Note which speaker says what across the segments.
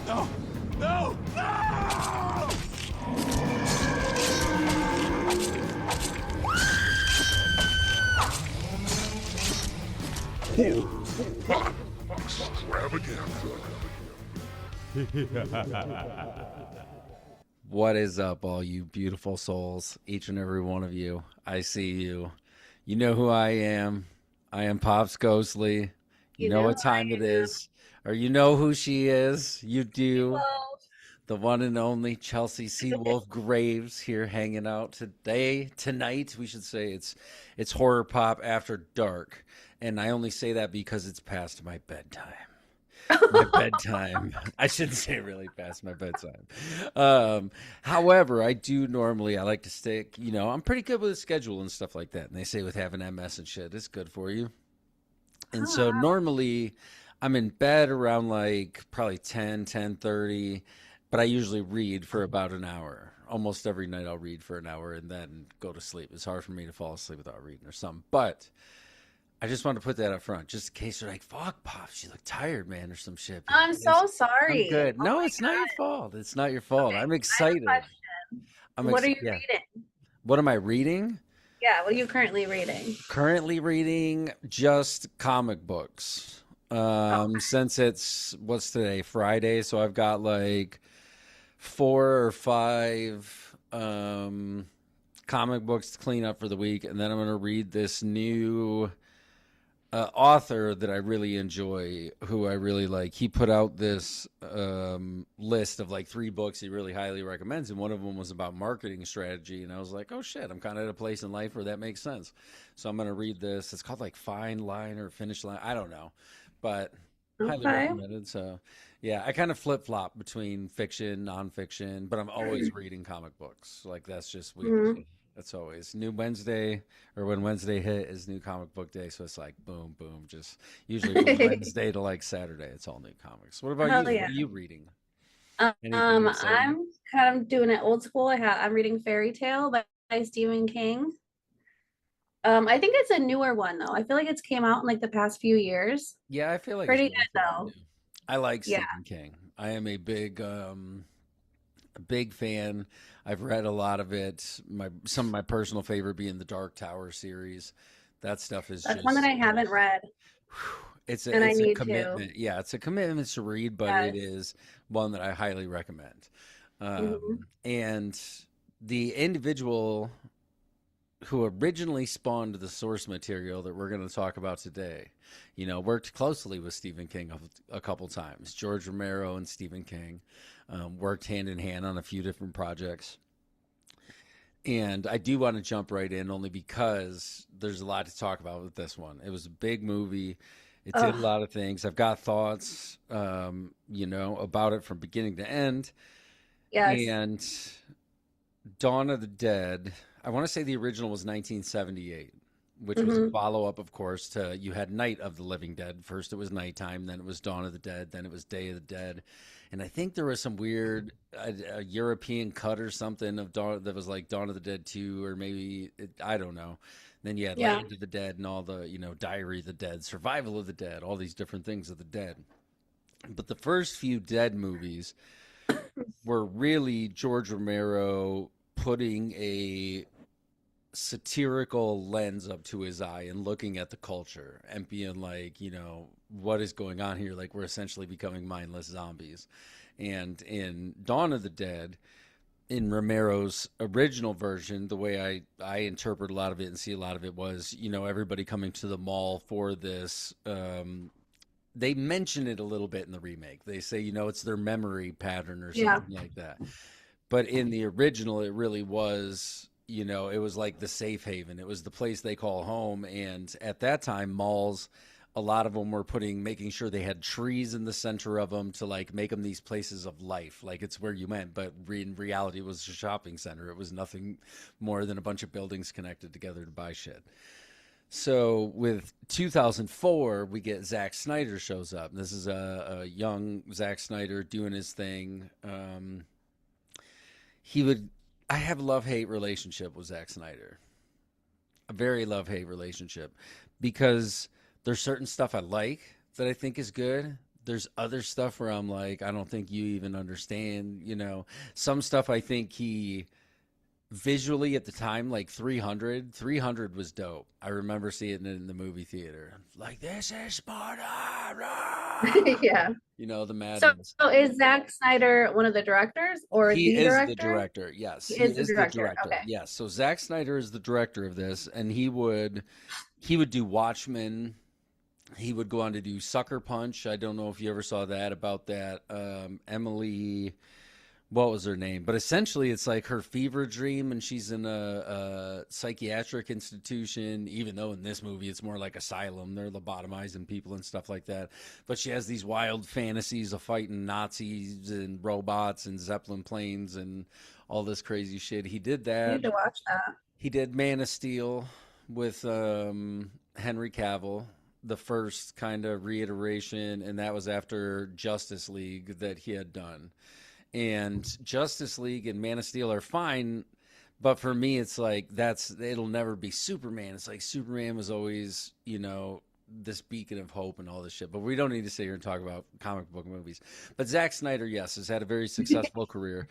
Speaker 1: No! No! No! Horror Pop Extravaganza.
Speaker 2: What is up, all you beautiful souls? Each and every one of you. I see you. You know who I am. I am Pops Ghostly. You
Speaker 3: You
Speaker 2: know
Speaker 3: know
Speaker 2: what time it is. Or you know who she is. You do.
Speaker 3: Well,
Speaker 2: The one and only Chelsey CeeWolf Graves here hanging out today, tonight. We should say it's Horror Pop After Dark. And I only say that because it's past my bedtime. My bedtime. I shouldn't say really past my bedtime. However, I like to stick, I'm pretty good with a schedule and stuff like that. And they say with having MS and shit, it's good for you. And so
Speaker 3: wow.
Speaker 2: normally I'm in bed around like probably 10:30, but I usually read for about an hour. Almost every night I'll read for an hour and then go to sleep. It's hard for me to fall asleep without reading or something. But I just want to put that up front, just in case you're like, "Fuck, Pops, you look tired, man," or some shit.
Speaker 3: I'm so
Speaker 2: I'm
Speaker 3: sorry.
Speaker 2: good.
Speaker 3: Oh
Speaker 2: No,
Speaker 3: my
Speaker 2: it's not your
Speaker 3: God.
Speaker 2: fault. It's not your fault.
Speaker 3: Okay,
Speaker 2: I'm
Speaker 3: I have a
Speaker 2: excited.
Speaker 3: question. What are you
Speaker 2: Yeah.
Speaker 3: reading?
Speaker 2: What am I reading?
Speaker 3: Yeah, what are you currently reading?
Speaker 2: Currently reading just comic books. Since what's today? Friday, so I've got like 4 or 5 comic books to clean up for the week, and then I'm gonna read this new author that I really enjoy, who I really like. He put out this list of like 3 books he really highly recommends, and one of them was about marketing strategy. And I was like, oh shit, I'm kind of at a place in life where that makes sense. So I'm going to read this. It's called like Fine Line or Finish Line. I don't know, but highly
Speaker 3: Okay.
Speaker 2: recommended. So yeah, I kind of flip flop between fiction, nonfiction, but I'm always reading comic books. Like that's just
Speaker 3: Mhm.
Speaker 2: weekly. That's always new Wednesday, or when Wednesday hit is new comic book day. So it's like boom, boom. Just usually from Wednesday to like Saturday, it's all new comics. What about
Speaker 3: Hell
Speaker 2: you?
Speaker 3: yeah.
Speaker 2: What are you reading? Anything exciting?
Speaker 3: I'm kind of doing it old school. I'm reading Fairy Tale by Stephen King. I think it's a newer one though. I feel like it's came out in like the past few years.
Speaker 2: Yeah, I feel like it's
Speaker 3: Pretty good
Speaker 2: relatively
Speaker 3: though.
Speaker 2: new. I like
Speaker 3: Yeah.
Speaker 2: Stephen King. I am a big fan. I've read a lot of it. Some of my personal favorite being the Dark Tower series. That stuff is
Speaker 3: That's one that
Speaker 2: just
Speaker 3: I haven't read
Speaker 2: it's
Speaker 3: and
Speaker 2: a
Speaker 3: I
Speaker 2: it's a
Speaker 3: need to.
Speaker 2: commitment. Yeah, it's a commitment to read, but it
Speaker 3: Yes.
Speaker 2: is one that I highly recommend.
Speaker 3: Hmm.
Speaker 2: And the individual who originally spawned the source material that we're going to talk about today, worked closely with Stephen King a couple times. George Romero and Stephen King worked hand in hand on a few different projects. And I do want to jump right in only because there's a lot to talk about with this one. It was a big movie. It did a
Speaker 3: Oh,
Speaker 2: lot of things. I've got thoughts, about it from beginning to end.
Speaker 3: yes.
Speaker 2: And Dawn of the Dead, I want to say the original was 1978, which was a
Speaker 3: Hmm.
Speaker 2: follow up, of course, to you had Night of the Living Dead. First it was nighttime, then it was Dawn of the Dead, then it was Day of the Dead. And I think there was some weird a European cut or something of Dawn that was like Dawn of the Dead 2, or maybe, I don't know. Then you had
Speaker 3: Yeah.
Speaker 2: Land of the Dead and all the, Diary of the Dead, Survival of the Dead, all these different things of the dead. But the first few Dead movies were really George Romero putting a satirical lens up to his eye and looking at the culture and being like, what is going on here? Like, we're essentially becoming mindless zombies. And in Dawn of the Dead, in Romero's original version, the way I interpret a lot of it and see a lot of it was, everybody coming to the mall for this. They mention it a little bit in the remake. They say, it's their memory pattern or
Speaker 3: Yeah.
Speaker 2: something like that. But in the original, it really was, it was like the safe haven. It was the place they call home. And at that time, malls, a lot of them were making sure they had trees in the center of them to like make them these places of life. Like it's where you went. But in reality, it was a shopping center. It was nothing more than a bunch of buildings connected together to buy shit. So with 2004, we get Zack Snyder shows up. This is a young Zack Snyder doing his thing. He would I have a love-hate relationship with Zack Snyder. A very love-hate relationship because there's certain stuff I like that I think is good. There's other stuff where I'm like, I don't think you even understand, you know. Some stuff I think he visually at the time, like 300 was dope. I remember seeing it in the movie theater. Like, this is Sparta. Rah!
Speaker 3: Yeah.
Speaker 2: You know, the
Speaker 3: So,
Speaker 2: madness.
Speaker 3: so is Zack Snyder one of the directors or
Speaker 2: He
Speaker 3: the
Speaker 2: is the
Speaker 3: director?
Speaker 2: director. Yes,
Speaker 3: He
Speaker 2: he
Speaker 3: is the
Speaker 2: is the
Speaker 3: director.
Speaker 2: director.
Speaker 3: Okay.
Speaker 2: Yes. So Zack Snyder is the director of this, and he would do Watchmen. He would go on to do Sucker Punch. I don't know if you ever saw that about that Emily, what was her name? But essentially, it's like her fever dream, and she's in a psychiatric institution. Even though in this movie, it's more like asylum. They're lobotomizing people and stuff like that. But she has these wild fantasies of fighting Nazis and robots and Zeppelin planes and all this crazy shit. He did
Speaker 3: I
Speaker 2: that.
Speaker 3: need to watch that.
Speaker 2: He did Man of Steel with Henry Cavill, the first kind of reiteration, and that was after Justice League that he had done. And Justice League and Man of Steel are fine, but for me, it's like it'll never be Superman. It's like Superman was always, this beacon of hope and all this shit. But we don't need to sit here and talk about comic book movies. But Zack Snyder, yes, has had a very successful career.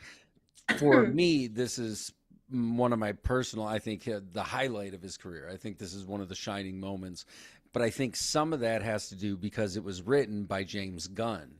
Speaker 2: For me, this is one of my personal, I think, the highlight of his career. I think this is one of the shining moments. But I think some of that has to do because it was written by James Gunn.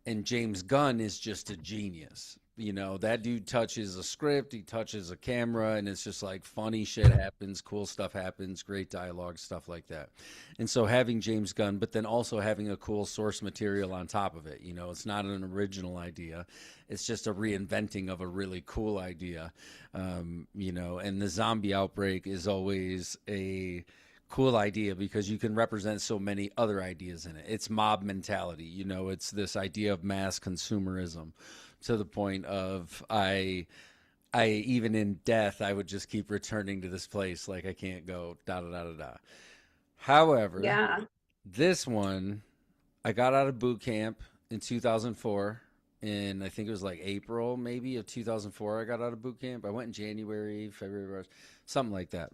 Speaker 2: And James Gunn is just a genius. That dude touches a script, he touches a camera, and it's just like funny shit happens, cool stuff happens, great dialogue, stuff like that. And so having James Gunn, but then also having a cool source material on top of it. It's not an original idea. It's just a reinventing of a really cool idea. And the zombie outbreak is always a cool idea because you can represent so many other ideas in it. It's mob mentality, it's this idea of mass consumerism to the point of I even in death I would just keep returning to this place like I can't go da da da da da. However,
Speaker 3: Yeah.
Speaker 2: this one I got out of boot camp in 2004 and I think it was like April maybe of 2004 I got out of boot camp. I went in January, February, something like that.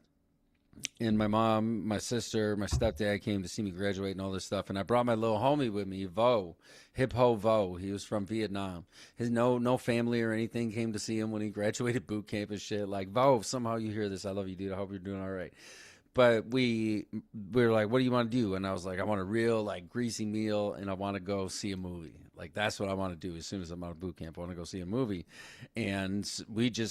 Speaker 2: And my mom, my sister, my stepdad came to see me graduate and all this stuff. And I brought my little homie with me, Vo, Hip Ho Vo. He was from Vietnam. His no family or anything came to see him when he graduated boot camp and shit. Like, Vo, somehow you hear this. I love you, dude. I hope you're doing all right. But we were like, what do you want to do? And I was like, I want a real like greasy meal and I want to go see a movie. Like that's what I want to do as soon as I'm out of boot camp. I want to go see a movie. And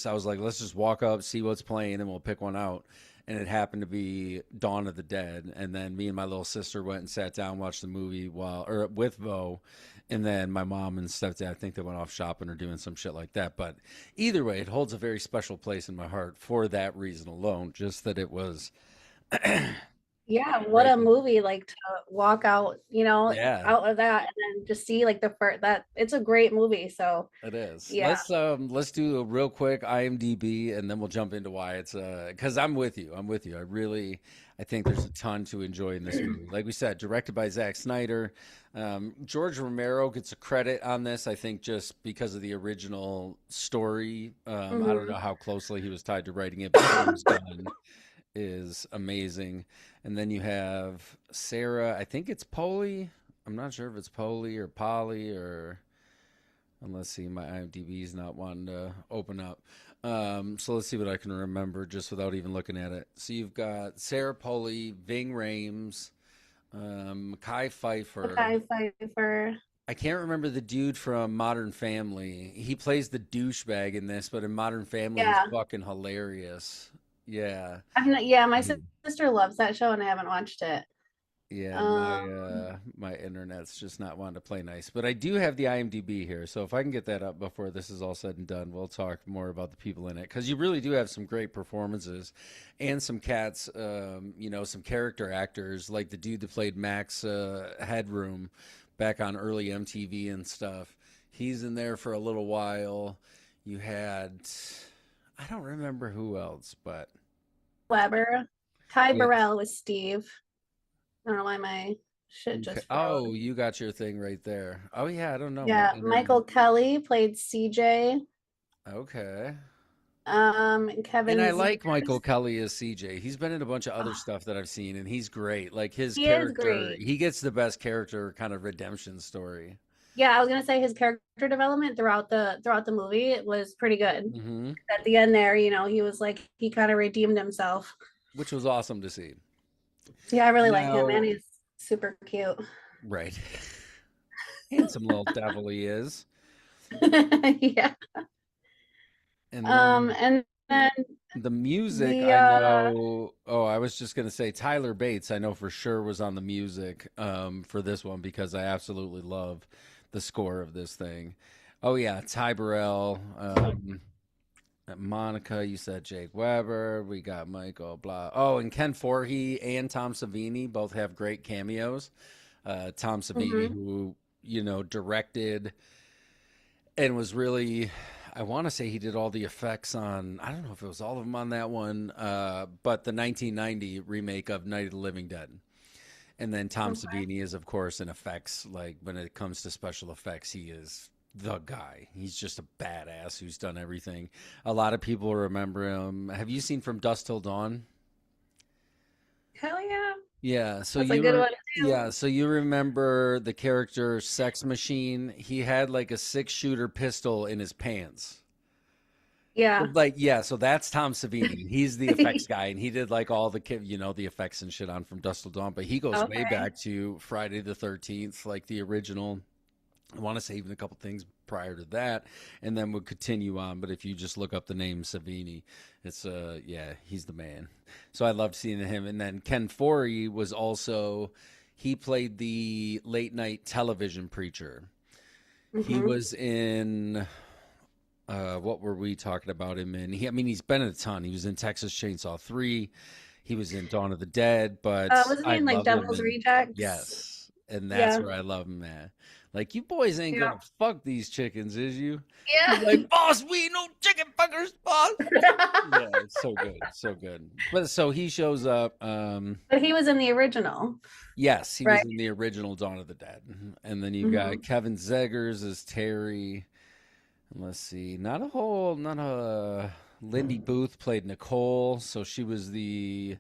Speaker 2: I was like, let's just walk up, see what's playing, and we'll pick one out. And it happened to be Dawn of the Dead. And then me and my little sister went and sat down, watched the movie with Vo. And then my mom and stepdad, I think they went off shopping or doing some shit like that. But either way, it holds a very special place in my heart for that reason alone. Just that it was
Speaker 3: Yeah, what
Speaker 2: right
Speaker 3: a
Speaker 2: there.
Speaker 3: movie like to walk out,
Speaker 2: Yeah,
Speaker 3: out of that and then just see like the first that it's a great movie. So,
Speaker 2: it is.
Speaker 3: yeah.
Speaker 2: Let's do a real quick IMDb and then we'll jump into why it's because I'm with you. I'm with you. I think there's a ton to enjoy in this movie. Like we said, directed by Zack Snyder. George Romero gets a credit on this, I think, just because of the original story. I don't know
Speaker 3: Hmm.
Speaker 2: how closely he was tied to writing it, but James Gunn is amazing. And then you have Sarah, I think it's Polly. I'm not sure if it's Polly or Polly or and let's see, my IMDb is not wanting to open up. So let's see what I can remember just without even looking at it. So you've got Sarah Polly, Ving Rhames, Kai Pfeiffer.
Speaker 3: Okay, Pfeiffer.
Speaker 2: I can't remember the dude from Modern Family. He plays the douchebag in this, but in Modern Family, he's
Speaker 3: Yeah.
Speaker 2: fucking hilarious. Yeah.
Speaker 3: Yeah, my
Speaker 2: Mhm.
Speaker 3: sister loves that show and I haven't watched it.
Speaker 2: Yeah,
Speaker 3: Um,
Speaker 2: my internet's just not wanting to play nice. But I do have the IMDb here, so if I can get that up before this is all said and done, we'll talk more about the people in it because you really do have some great performances and some cats, some character actors like the dude that played Max Headroom back on early MTV and stuff. He's in there for a little while. You had, I don't remember who else, but
Speaker 3: Weber. Ty
Speaker 2: yeah.
Speaker 3: Burrell was Steve. I don't know why my shit
Speaker 2: Okay.
Speaker 3: just
Speaker 2: Oh,
Speaker 3: froze.
Speaker 2: you got your thing right there. Oh yeah, I don't know. My
Speaker 3: Yeah,
Speaker 2: internet.
Speaker 3: Michael Kelly played CJ.
Speaker 2: Okay.
Speaker 3: Kevin
Speaker 2: And I like Michael
Speaker 3: Zegers.
Speaker 2: Kelly as CJ. He's been in a bunch of other
Speaker 3: Oh,
Speaker 2: stuff that I've seen, and he's great. Like his
Speaker 3: he is
Speaker 2: character,
Speaker 3: great.
Speaker 2: he gets the best character kind of redemption story.
Speaker 3: Yeah, I was gonna say his character development throughout the movie was pretty good.
Speaker 2: Hmm.
Speaker 3: At the end there, he was like he kind of redeemed himself.
Speaker 2: Which was awesome to see.
Speaker 3: Yeah, I really like him, and
Speaker 2: Now,
Speaker 3: he's super cute.
Speaker 2: right. Handsome little devil he is.
Speaker 3: Yeah.
Speaker 2: And then
Speaker 3: And then
Speaker 2: the music,
Speaker 3: the
Speaker 2: I know. Oh, I was just gonna say Tyler Bates. I know for sure was on the music for this one because I absolutely love the score of this thing. Oh yeah, Ty Burrell, Monica. You said Jake Weber. We got Michael Blah. Oh, and Ken Foree and Tom Savini both have great cameos. Tom Savini,
Speaker 3: Mhm.
Speaker 2: who directed and was really, I want to say he did all the effects on, I don't know if it was all of them on that one, but the 1990 remake of Night of the Living Dead. And then Tom
Speaker 3: Okay.
Speaker 2: Savini is, of course, in effects. Like when it comes to special effects, he is the guy. He's just a badass who's done everything. A lot of people remember him. Have you seen From Dusk Till Dawn?
Speaker 3: Hell yeah.
Speaker 2: Yeah, so
Speaker 3: That's a good one too.
Speaker 2: you remember the character Sex Machine? He had like a six-shooter pistol in his pants.
Speaker 3: Yeah.
Speaker 2: Like, yeah, so that's Tom Savini. He's the effects guy, and he did like all the the effects and shit on From Dusk Till Dawn. But he goes way
Speaker 3: Okay.
Speaker 2: back to Friday the 13th, like the original. I want to say even a couple things prior to that, and then we'll continue on. But if you just look up the name Savini, it's yeah, he's the man. So I loved seeing him. And then Ken Foree was also, he played the late night television preacher. He
Speaker 3: Hmm.
Speaker 2: was in what were we talking about him in? I mean, he's been in a ton. He was in Texas Chainsaw 3. He was in Dawn of the Dead, but
Speaker 3: Wasn't he
Speaker 2: I
Speaker 3: in like
Speaker 2: love him
Speaker 3: Devil's
Speaker 2: in,
Speaker 3: Rejects?
Speaker 2: yes. And that's
Speaker 3: Yeah.
Speaker 2: where I love him at. Like, you boys ain't
Speaker 3: Yeah.
Speaker 2: gonna fuck these chickens, is you? He's
Speaker 3: Yeah.
Speaker 2: like, boss, we ain't no chicken fuckers, boss. Yeah, it's so good, so good. But so he shows up.
Speaker 3: But he was in the original,
Speaker 2: Yes, he
Speaker 3: right?
Speaker 2: was in the original Dawn of the Dead. And then you've got
Speaker 3: Hmm.
Speaker 2: Kevin Zegers as Terry. Let's see. Not a Lindy Booth played Nicole, so she was the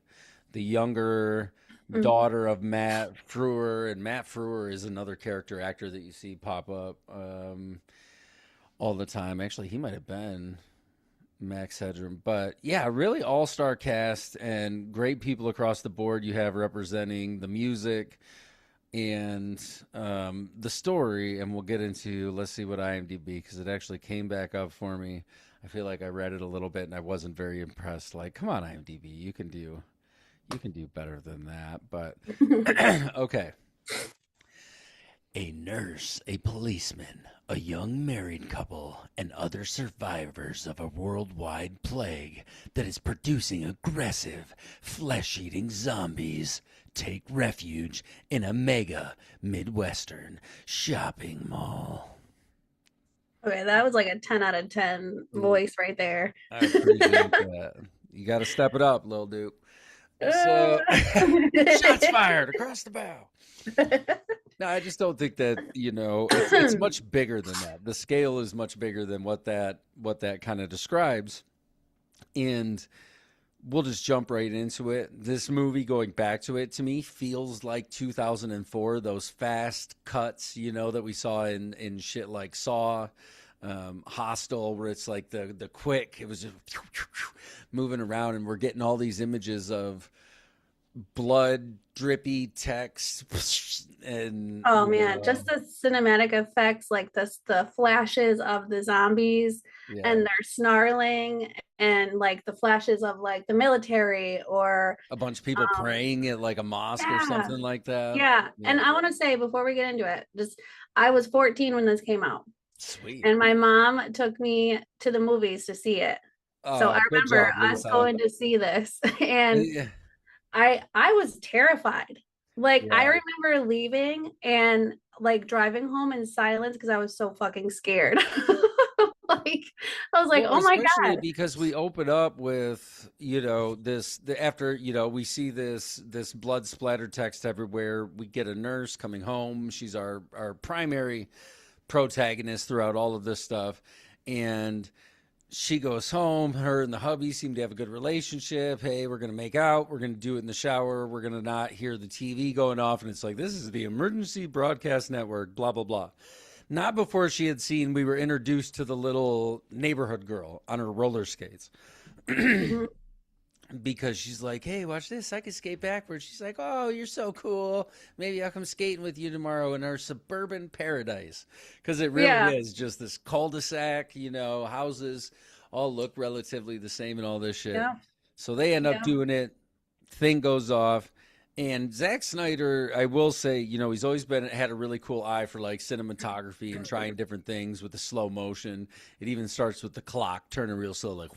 Speaker 2: younger
Speaker 3: Hmm.
Speaker 2: daughter of Matt Frewer, and Matt Frewer is another character actor that you see pop up all the time. Actually, he might have been Max Headroom, but yeah, really all-star cast and great people across the board. You have representing the music and the story, and we'll get into, let's see what IMDb, because it actually came back up for me. I feel like I read it a little bit and I wasn't very impressed. Like, come on, IMDb, you can do better than that. But okay. A nurse, a policeman, a young married couple, and other survivors of a worldwide plague that is producing aggressive, flesh eating zombies take refuge in a mega Midwestern shopping mall.
Speaker 3: Okay, that was like a 10 out of 10
Speaker 2: Mm,
Speaker 3: voice right there.
Speaker 2: I appreciate that. You got to step it up, Lil Duke. So, shots fired across the bow. No, I just don't think that, it's much bigger than that. The scale is much bigger than what that kind of describes. And we'll just jump right into it. This movie, going back to it, to me feels like 2004, those fast cuts, that we saw in shit like Saw, Hostel, where it's like the quick, it was just moving around, and we're getting all these images of blood drippy text and
Speaker 3: Oh man, just the cinematic effects, like the flashes of the zombies
Speaker 2: yeah,
Speaker 3: and their snarling, and like the flashes of like the military or
Speaker 2: a bunch of people
Speaker 3: um
Speaker 2: praying at like a mosque or
Speaker 3: yeah,
Speaker 2: something like that.
Speaker 3: yeah.
Speaker 2: Yeah,
Speaker 3: And I want to say before we get into it, just I was 14 when this came out,
Speaker 2: sweet.
Speaker 3: and my mom took me to the movies to see it. So I
Speaker 2: Oh, good
Speaker 3: remember
Speaker 2: job,
Speaker 3: us
Speaker 2: Lisa.
Speaker 3: going to see this and
Speaker 2: Yeah,
Speaker 3: I was terrified. Like I
Speaker 2: yeah.
Speaker 3: remember leaving and like driving home in silence because I was so fucking scared. Like I was like,
Speaker 2: Well,
Speaker 3: "Oh my
Speaker 2: especially
Speaker 3: God."
Speaker 2: because we open up with, after, we see this blood splatter text everywhere. We get a nurse coming home. She's our primary protagonist throughout all of this stuff. And she goes home. Her and the hubby seem to have a good relationship. Hey, we're going to make out. We're going to do it in the shower. We're going to not hear the TV going off. And it's like, this is the emergency broadcast network, blah, blah, blah. Not before she had seen, we were introduced to the little neighborhood girl on her roller skates.
Speaker 3: Mhm.
Speaker 2: Because she's like, hey, watch this. I can skate backwards. She's like, oh, you're so cool. Maybe I'll come skating with you tomorrow in our suburban paradise. Because it
Speaker 3: Yeah.
Speaker 2: really is just this cul-de-sac, houses all look relatively the same and all this shit.
Speaker 3: Yeah.
Speaker 2: So they end up
Speaker 3: Yeah.
Speaker 2: doing it. Thing goes off. And Zack Snyder, I will say, he's always had a really cool eye for like cinematography and trying different things with the slow motion. It even starts with the clock turning real slow, like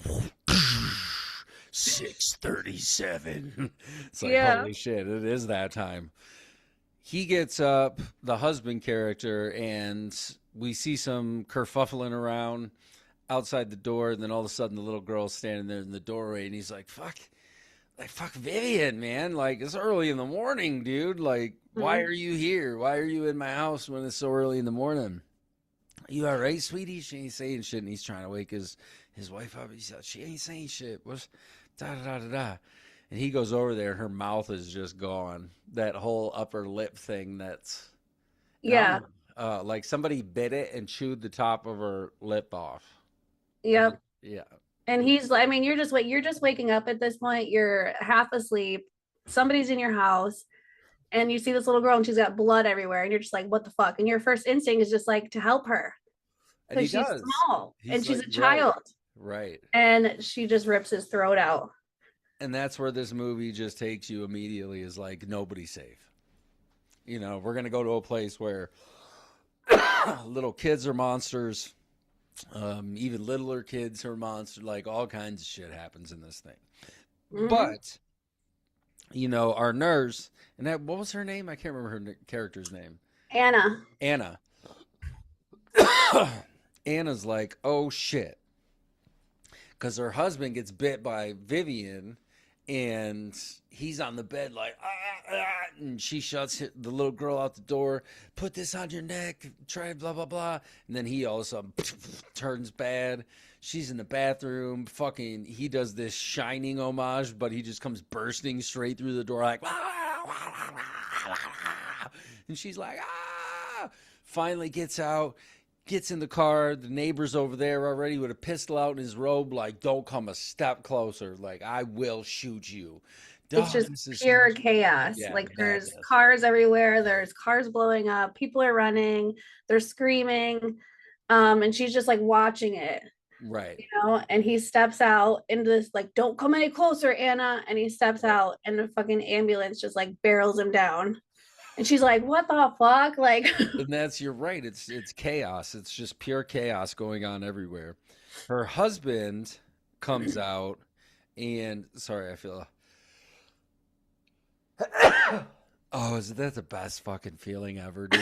Speaker 2: 6:37. It's like,
Speaker 3: Yeah.
Speaker 2: holy shit, it is that time. He gets up, the husband character, and we see some kerfuffling around outside the door. And then all of a sudden, the little girl's standing there in the doorway, and he's like, fuck Vivian, man. Like, it's early in the morning, dude. Like, why
Speaker 3: Mhm.
Speaker 2: are you here? Why are you in my house when it's so early in the morning? You all right, sweetie? She ain't saying shit, and he's trying to wake his wife up. He said, she ain't saying shit. What's da da da da da? And he goes over there, and her mouth is just gone. That whole upper lip thing. And I don't
Speaker 3: Yeah.
Speaker 2: know, like somebody bit it and chewed the top of her lip off.
Speaker 3: Yep.
Speaker 2: Yeah,
Speaker 3: And he's like, I mean, you're just waking up at this point. You're half asleep. Somebody's in your house, and you see this little girl, and she's got blood everywhere, and you're just like, what the fuck? And your first instinct is just like to help her
Speaker 2: and he
Speaker 3: because she's
Speaker 2: does.
Speaker 3: small and
Speaker 2: He's
Speaker 3: she's
Speaker 2: like,
Speaker 3: a
Speaker 2: right,
Speaker 3: child,
Speaker 2: right.
Speaker 3: and she just rips his throat out.
Speaker 2: And that's where this movie just takes you immediately is like nobody's safe. We're gonna go to a place where little kids are monsters, even littler kids are monsters. Like all kinds of shit happens in this thing.
Speaker 3: Hmm.
Speaker 2: But our nurse and that what was her name? I can't remember her character's name.
Speaker 3: Anna.
Speaker 2: Anna. Anna's like, oh shit, because her husband gets bit by Vivian and he's on the bed like and she shuts the little girl out the door, put this on your neck, try blah blah blah, and then he all of a sudden turns bad. She's in the bathroom, fucking he does this Shining homage, but he just comes bursting straight through the door like and she's like finally gets out, gets in the car. The neighbor's over there already with a pistol out in his robe, like, don't come a step closer. Like, I will shoot you.
Speaker 3: It's
Speaker 2: Dog,
Speaker 3: just
Speaker 2: this is
Speaker 3: pure chaos.
Speaker 2: yeah,
Speaker 3: Like there's
Speaker 2: madness.
Speaker 3: cars everywhere, there's cars blowing up, people are running, they're screaming. And she's just like watching it,
Speaker 2: Right.
Speaker 3: and he steps out into this, like, don't come any closer, Anna. And he steps
Speaker 2: Right.
Speaker 3: out, and the fucking ambulance just like barrels him down. And she's like, what the fuck? Like,
Speaker 2: And you're right. It's chaos. It's just pure chaos going on everywhere. Her husband comes out and sorry, I feel oh, is that the best fucking feeling ever, dude?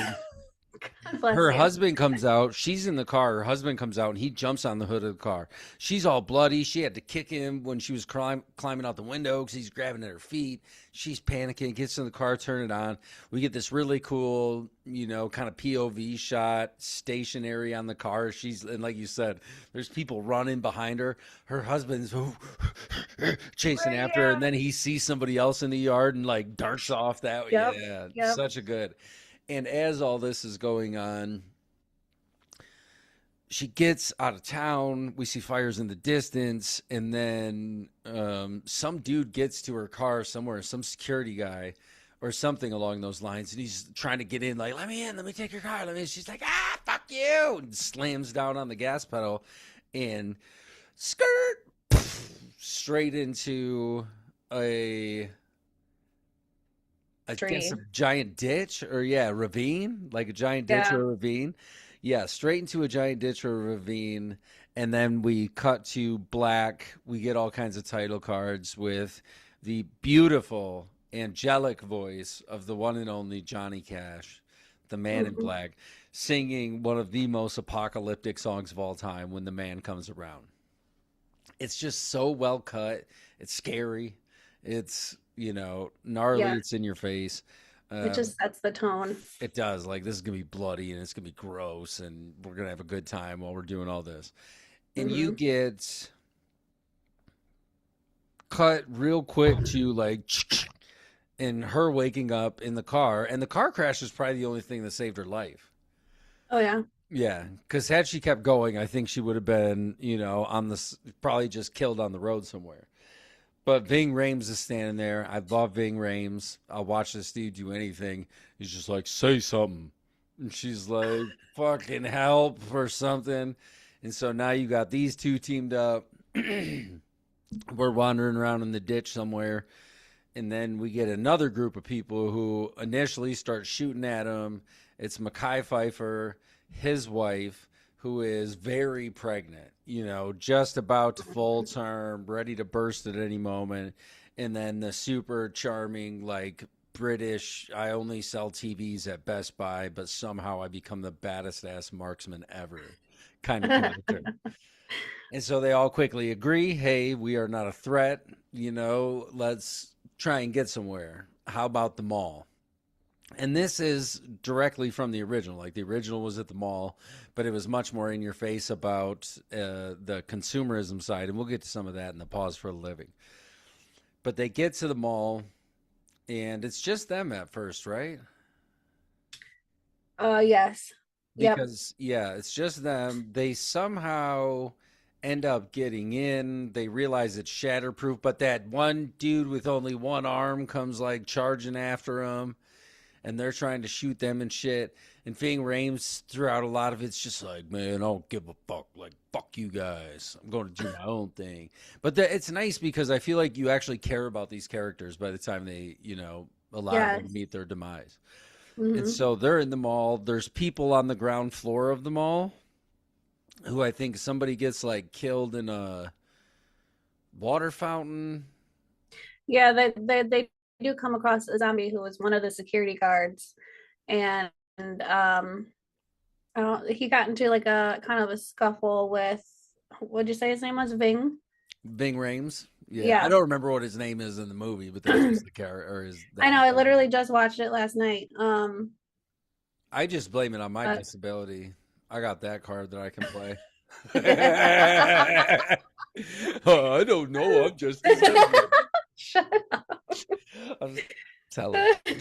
Speaker 3: bless
Speaker 2: Her
Speaker 3: you.
Speaker 2: husband comes out. She's in the car. Her husband comes out and he jumps on the hood of the car. She's all bloody. She had to kick him when she was climbing out the window because he's grabbing at her feet. She's panicking, gets in the car, turn it on. We get this really cool, kind of POV shot, stationary on the car. And like you said, there's people running behind her. Her husband's chasing after her.
Speaker 3: Yeah.
Speaker 2: And then he sees somebody else in the yard and like darts off that.
Speaker 3: Yep.
Speaker 2: Yeah,
Speaker 3: Yep.
Speaker 2: such a good. And as all this is going on, she gets out of town. We see fires in the distance. And then some dude gets to her car somewhere, some security guy or something along those lines. And he's trying to get in, like, let me in, let me take your car. She's like, fuck you. And slams down on the gas pedal and skirt straight into a I guess a
Speaker 3: Tree.
Speaker 2: giant ditch or ravine, like a giant ditch or
Speaker 3: Yeah.
Speaker 2: a ravine. Yeah, straight into a giant ditch or a ravine. And then we cut to black. We get all kinds of title cards with the beautiful angelic voice of the one and only Johnny Cash, the man in
Speaker 3: Mhm.
Speaker 2: black, singing one of the most apocalyptic songs of all time, When the Man Comes Around. It's just so well cut. It's scary. It's, gnarly.
Speaker 3: Yeah.
Speaker 2: It's in your face.
Speaker 3: It
Speaker 2: Um,
Speaker 3: just sets the tone.
Speaker 2: it does. Like, this is going to be bloody and it's going to be gross and we're going to have a good time while we're doing all this. and you
Speaker 3: Hmm.
Speaker 2: get cut real quick to like and her waking up in the car, and the car crash is probably the only thing that saved her life.
Speaker 3: Oh yeah.
Speaker 2: Yeah, because had she kept going, I think she would have been, on this probably just killed on the road somewhere. But Ving Rhames is standing there. I love Ving Rhames. I'll watch this dude do anything. He's just like, say something. And she's like, fucking help or something. And so now you got these two teamed up. We're wandering around in the ditch somewhere. And then we get another group of people who initially start shooting at him. It's Mekhi Phifer, his wife, who is very pregnant, just about to full term, ready to burst at any moment. And then the super charming, like British, I only sell TVs at Best Buy, but somehow I become the baddest ass marksman ever kind of character. And so they all quickly agree, hey, we are not a threat, let's try and get somewhere. How about the mall? And this is directly from the original. Like the original was at the mall, but it was much more in your face about the consumerism side. And we'll get to some of that in the pause for a living. But they get to the mall, and it's just them at first, right?
Speaker 3: Yes. Yep.
Speaker 2: Because, yeah, it's just them. They somehow end up getting in. They realize it's shatterproof, but that one dude with only one arm comes like charging after them, and they're trying to shoot them and shit. And Ving Rhames throughout a lot of it's just like, man, I don't give a fuck. Like, fuck you guys. I'm going to do my own thing. But it's nice because I feel like you actually care about these characters by the time they, allow them to
Speaker 3: Yes.
Speaker 2: meet their demise. And
Speaker 3: Hmm.
Speaker 2: so they're in the mall. There's people on the ground floor of the mall who I think somebody gets like killed in a water fountain.
Speaker 3: Yeah, they do come across a zombie who was one of the security guards, and I don't, he got into like a kind of a scuffle with, what'd you say his name was? Ving?
Speaker 2: Ving Rhames. Yeah, I
Speaker 3: Yeah.
Speaker 2: don't remember what his name is in the movie, but that's just the character or his
Speaker 3: I know,
Speaker 2: that.
Speaker 3: I literally just watched it last night.
Speaker 2: I just blame it on my
Speaker 3: But
Speaker 2: disability. I got that card that I can play. I don't know. I'm just disabled.
Speaker 3: Shut
Speaker 2: I'm tell it.
Speaker 3: up.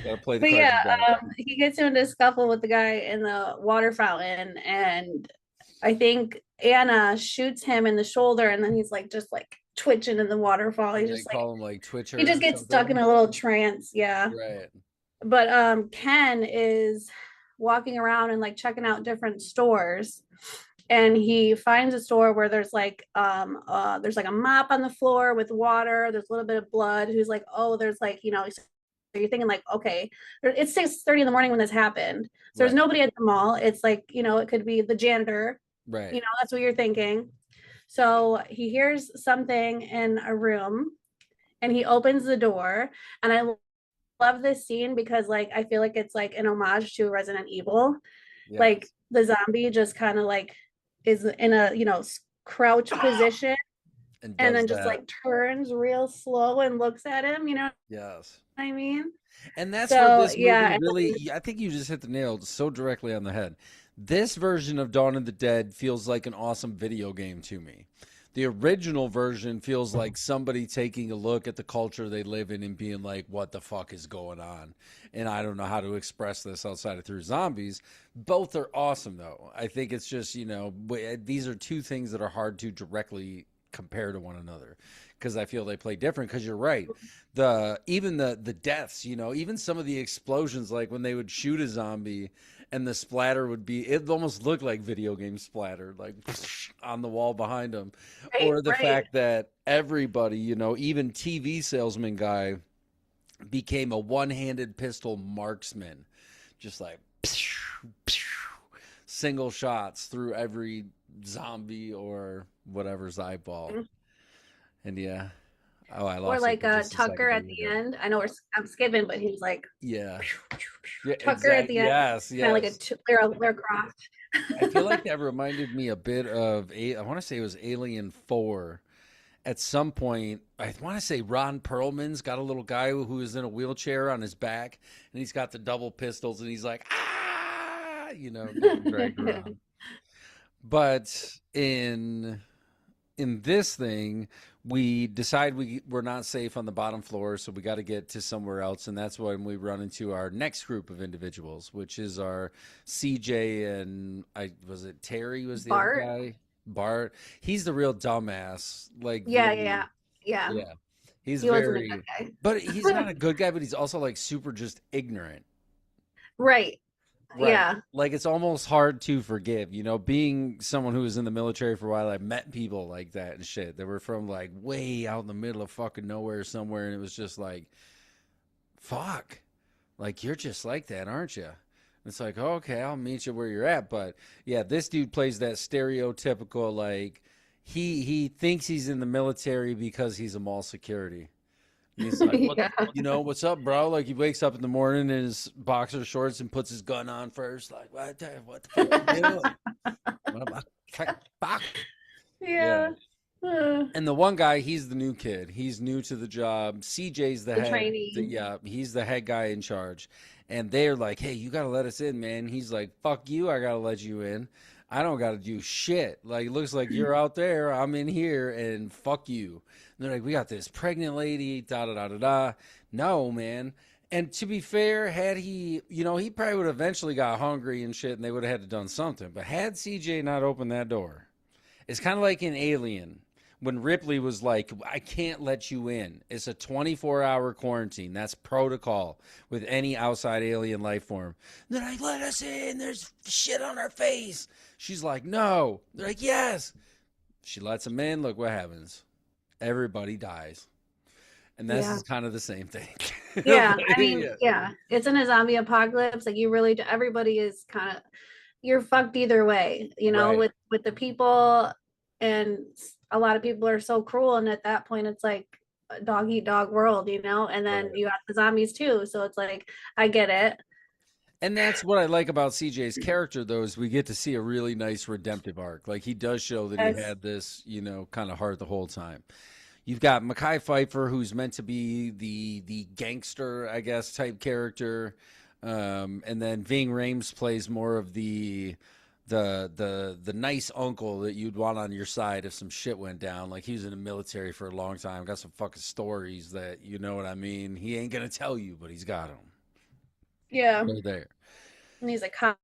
Speaker 2: Gotta play the
Speaker 3: But
Speaker 2: cards
Speaker 3: yeah,
Speaker 2: you got.
Speaker 3: he gets into a scuffle with the guy in the water fountain, and I think Anna shoots him in the shoulder, and then he's like just like twitching in the waterfall. He's
Speaker 2: They
Speaker 3: just like
Speaker 2: call him like
Speaker 3: he
Speaker 2: Twitcher
Speaker 3: just
Speaker 2: or
Speaker 3: gets stuck in
Speaker 2: something.
Speaker 3: a little trance. Yeah.
Speaker 2: Right.
Speaker 3: But Ken is walking around and like checking out different stores, and he finds a store where there's like a mop on the floor with water, there's a little bit of blood. Who's like, oh, there's like, so you're thinking like, okay, it's 6:30 in the morning when this happened, so there's
Speaker 2: Right.
Speaker 3: nobody at the mall. It's like, it could be the janitor.
Speaker 2: Right.
Speaker 3: That's what you're thinking. So he hears something in a room, and he opens the door, and I love this scene because like I feel like it's like an homage to Resident Evil. Like
Speaker 2: Yes.
Speaker 3: the zombie just kind of like is in a, crouch position,
Speaker 2: And
Speaker 3: and
Speaker 2: does
Speaker 3: then just
Speaker 2: that.
Speaker 3: like turns real slow and looks at him,
Speaker 2: Yes.
Speaker 3: what I mean?
Speaker 2: And that's where
Speaker 3: So
Speaker 2: this movie
Speaker 3: yeah.
Speaker 2: really, I think you just hit the nail so directly on the head. This version of Dawn of the Dead feels like an awesome video game to me. The original version feels like somebody taking a look at the culture they live in and being like, what the fuck is going on? And I don't know how to express this outside of through zombies. Both are awesome, though. I think it's just, these are two things that are hard to directly compare to one another because I feel they play different. Because you're right, even the deaths, even some of the explosions, like when they would shoot a zombie and the splatter would be, it almost looked like video game splatter, like on the wall behind them.
Speaker 3: Right,
Speaker 2: Or the
Speaker 3: right.
Speaker 2: fact that everybody, even TV salesman guy became a one-handed pistol marksman, just like single shots through every zombie or whatever's eyeball. And yeah. Oh, I
Speaker 3: Or
Speaker 2: lost it
Speaker 3: like
Speaker 2: for just a
Speaker 3: Tucker
Speaker 2: second, but
Speaker 3: at
Speaker 2: you were
Speaker 3: the
Speaker 2: good.
Speaker 3: end. I know I'm skipping, but he's like
Speaker 2: Yeah. Yeah,
Speaker 3: Tucker at
Speaker 2: exactly.
Speaker 3: the end,
Speaker 2: Yes,
Speaker 3: kind of like
Speaker 2: yes.
Speaker 3: Lara Croft.
Speaker 2: I feel like that reminded me a bit of I want to say it was Alien 4. At some point, I want to say Ron Perlman's got a little guy who is in a wheelchair on his back, and he's got the double pistols, and he's like, ah, getting dragged around. But in this thing, we decide we're not safe on the bottom floor, so we got to get to somewhere else, and that's when we run into our next group of individuals, which is our CJ and I was it Terry was the other
Speaker 3: Bart.
Speaker 2: guy, Bart. He's the real dumbass, like
Speaker 3: Yeah,
Speaker 2: the
Speaker 3: yeah, yeah.
Speaker 2: yeah. He's
Speaker 3: He wasn't a good
Speaker 2: very, but he's
Speaker 3: guy.
Speaker 2: not a good guy, but he's also like super just ignorant.
Speaker 3: Right.
Speaker 2: Right.
Speaker 3: Yeah.
Speaker 2: Like it's almost hard to forgive, being someone who was in the military for a while. I met people like that and shit. They were from like way out in the middle of fucking nowhere somewhere. And it was just like, fuck, like you're just like that, aren't you? It's like, okay, I'll meet you where you're at. But yeah, this dude plays that stereotypical, like, he thinks he's in the military because he's a mall security. And he's like, what,
Speaker 3: Yeah.
Speaker 2: what's up, bro? Like, he wakes up in the morning in his boxer shorts and puts his gun on first. Like, what the fuck you doing? What about, fuck. Yeah.
Speaker 3: Yeah. Uh,
Speaker 2: And the one guy, he's the new kid. He's new to the job. CJ's the
Speaker 3: the
Speaker 2: head.
Speaker 3: trainee.
Speaker 2: Yeah, he's the head guy in charge. And they're like, hey, you got to let us in, man. He's like, fuck you. I got to let you in. I don't got to do shit. Like, it looks like you're out there. I'm in here, and fuck you. And they're like, we got this pregnant lady, da da da da da. No, man. And to be fair, had he, he probably would have eventually got hungry and shit, and they would have had to done something. But had CJ not opened that door, it's kind of like in Alien when Ripley was like, I can't let you in. It's a 24-hour quarantine. That's protocol with any outside alien life form. They're like, let us in. There's shit on our face. She's like, no. They're like, yes. She lets him in. Look what happens. Everybody dies. And this
Speaker 3: Yeah.
Speaker 2: is kind of the same thing.
Speaker 3: Yeah. I mean, yeah. It's in a zombie apocalypse. Like you really do, everybody is kind of you're fucked either way,
Speaker 2: Right.
Speaker 3: with the people, and a lot of people are so cruel, and at that point it's like a dog eat dog world, and then
Speaker 2: Right.
Speaker 3: you got the zombies too, so it's like I get it.
Speaker 2: And that's what I like about CJ's character, though, is we get to see a really nice redemptive arc. Like he does show that he
Speaker 3: Yes.
Speaker 2: had this, kind of heart the whole time. You've got Mekhi Phifer, who's meant to be the gangster, I guess, type character, and then Ving Rhames plays more of the nice uncle that you'd want on your side if some shit went down. Like he was in the military for a long time, got some fucking stories that you know what I mean. He ain't gonna tell you, but he's got them.
Speaker 3: Yeah,
Speaker 2: They're there,
Speaker 3: and he's a cop,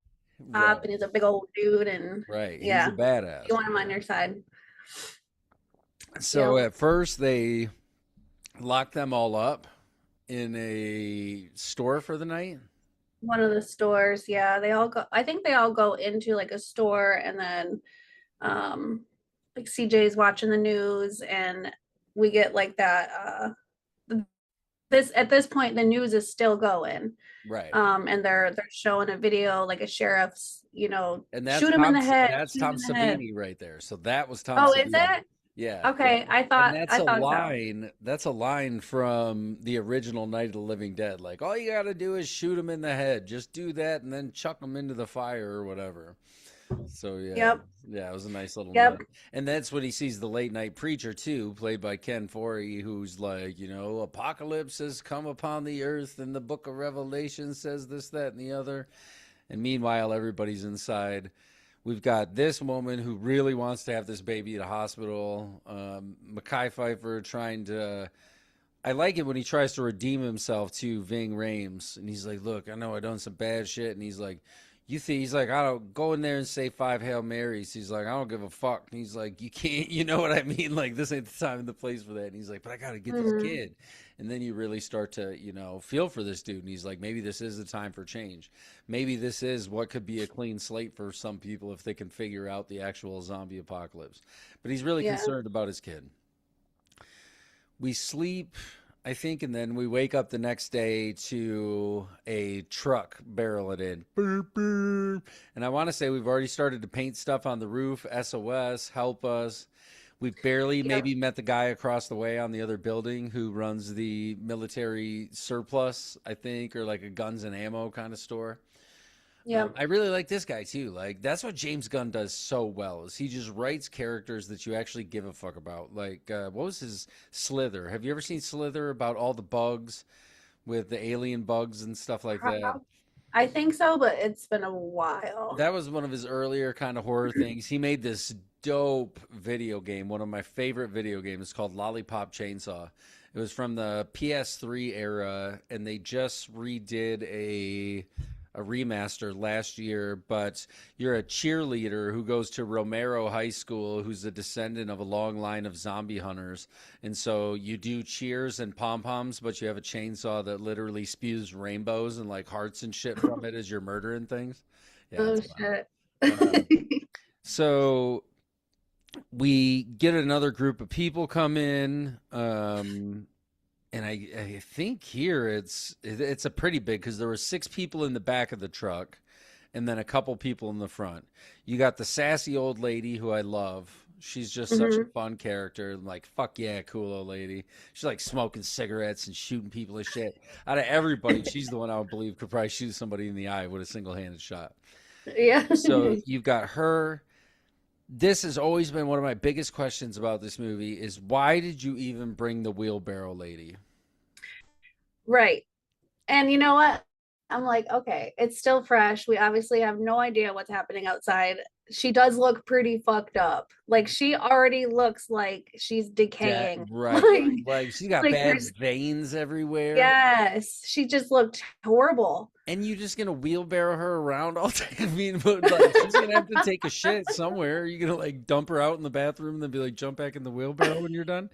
Speaker 2: right?
Speaker 3: and he's a big old dude, and
Speaker 2: Right. He's a
Speaker 3: yeah, you
Speaker 2: badass.
Speaker 3: want him on your side.
Speaker 2: So
Speaker 3: Yep.
Speaker 2: at first they lock them all up in a store for the night.
Speaker 3: One of the stores, yeah, they all go, I think they all go into like a store, and then um like CJ's watching the news, and we get like that this at this point the news is still going,
Speaker 2: Right.
Speaker 3: and they're showing a video like a sheriff's,
Speaker 2: And that's
Speaker 3: shoot him in the head,
Speaker 2: That's
Speaker 3: shoot him
Speaker 2: Tom
Speaker 3: in the head.
Speaker 2: Savini right there. So that was Tom
Speaker 3: Oh, is
Speaker 2: Savini.
Speaker 3: it?
Speaker 2: Yeah.
Speaker 3: Okay,
Speaker 2: And
Speaker 3: I thought so.
Speaker 2: that's a line from the original Night of the Living Dead. Like all you got to do is shoot him in the head. Just do that and then chuck him into the fire or whatever. So yeah.
Speaker 3: Yep.
Speaker 2: Yeah, it was a nice little
Speaker 3: Yep.
Speaker 2: note. And that's when he sees the late night preacher too, played by Ken Foree, who's like, apocalypse has come upon the earth and the book of Revelation says this, that, and the other. And meanwhile, everybody's inside. We've got this woman who really wants to have this baby at a hospital. Mekhi Phifer trying to. I like it when he tries to redeem himself to Ving Rhames, and he's like, "Look, I know I done some bad shit," and he's like, "You think?" He's like, "I don't go in there and say 5 Hail Marys." He's like, "I don't give a fuck." And he's like, "You can't," you know what I mean? Like this ain't the time and the place for that. And he's like, "But I got to get this
Speaker 3: Mhm.
Speaker 2: kid." And then you really start to, feel for this dude. And he's like, maybe this is the time for change. Maybe this is what could be a clean slate for some people if they can figure out the actual zombie apocalypse. But he's really
Speaker 3: Yeah.
Speaker 2: concerned about his kid. We sleep, I think, and then we wake up the next day to a truck barreling in. Burp, burp. And I want to say we've already started to paint stuff on the roof. SOS, help us. We've barely
Speaker 3: Yep.
Speaker 2: maybe met the guy across the way on the other building who runs the military surplus, I think, or like a guns and ammo kind of store.
Speaker 3: Yep.
Speaker 2: I really like this guy too. Like that's what James Gunn does so well is he just writes characters that you actually give a fuck about. Like what was his Slither? Have you ever seen Slither about all the bugs with the alien bugs and stuff like that?
Speaker 3: I think so, but it's been a while.
Speaker 2: That was one of his earlier kind of horror things. He made this dope video game, one of my favorite video games called Lollipop Chainsaw. It was from the PS3 era, and they just redid a remaster last year. But you're a cheerleader who goes to Romero High School, who's a descendant of a long line of zombie hunters, and so you do cheers and pom poms, but you have a chainsaw that literally spews rainbows and like hearts and shit from it as you're murdering things. Yeah,
Speaker 3: Oh
Speaker 2: it's fun.
Speaker 3: shit.
Speaker 2: Um, so we get another group of people come in, and I think here it's a pretty big because there were 6 people in the back of the truck, and then a couple people in the front. You got the sassy old lady who I love. She's just such a fun character. Like, fuck yeah, cool old lady. She's like smoking cigarettes and shooting people and shit. Out of everybody, she's the one I would believe could probably shoot somebody in the eye with a single-handed shot.
Speaker 3: Yeah.
Speaker 2: So you've got her. This has always been one of my biggest questions about this movie is why did you even bring the wheelbarrow lady?
Speaker 3: Right. And you know what? I'm like, okay, it's still fresh. We obviously have no idea what's happening outside. She does look pretty fucked up. Like she already looks like she's
Speaker 2: That
Speaker 3: decaying.
Speaker 2: right. Like she's got
Speaker 3: Like
Speaker 2: bad
Speaker 3: there's
Speaker 2: veins everywhere.
Speaker 3: yes, she just looked horrible.
Speaker 2: And you just gonna wheelbarrow her around all day? I mean, but like she's gonna have to take a shit somewhere. Are you gonna like dump her out in the bathroom and then be like, jump back in the wheelbarrow when you're done?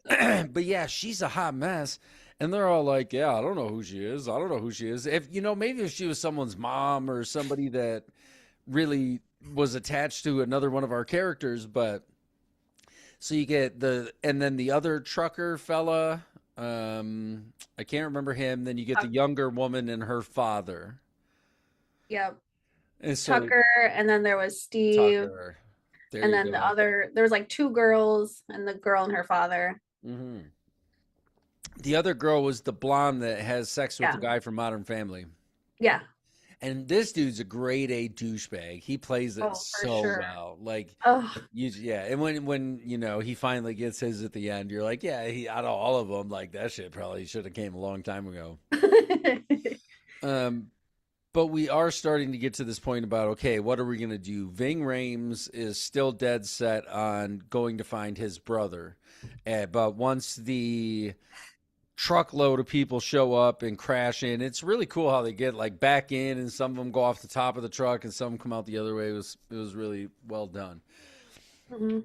Speaker 2: But yeah, she's a hot mess. And they're all like, yeah, I don't know who she is. I don't know who she is. If you know, maybe if she was someone's mom or somebody that really was attached to another one of our characters, but so you get and then the other trucker fella, I can't remember him. Then you get the younger woman and her father.
Speaker 3: Yep.
Speaker 2: And so
Speaker 3: Tucker, and then there was Steve,
Speaker 2: Tucker, there
Speaker 3: and
Speaker 2: you
Speaker 3: then
Speaker 2: go.
Speaker 3: there was like 2 girls and the girl and her father.
Speaker 2: Hmm. The other girl was the blonde that has sex with the
Speaker 3: Yeah.
Speaker 2: guy from Modern Family.
Speaker 3: Yeah.
Speaker 2: And this dude's a grade A douchebag. He plays it
Speaker 3: Oh, for
Speaker 2: so
Speaker 3: sure.
Speaker 2: well. Like
Speaker 3: Oh,
Speaker 2: yeah, and when you know he finally gets his at the end, you're like, yeah, he out of all of them, like that shit probably should have came a long time ago. Um, but we are starting to get to this point about okay, what are we gonna do? Ving Rhames is still dead set on going to find his brother, but once the truckload of people show up and crash in. It's really cool how they get like back in, and some of them go off the top of the truck, and some come out the other way. It was really well done.
Speaker 3: mhm.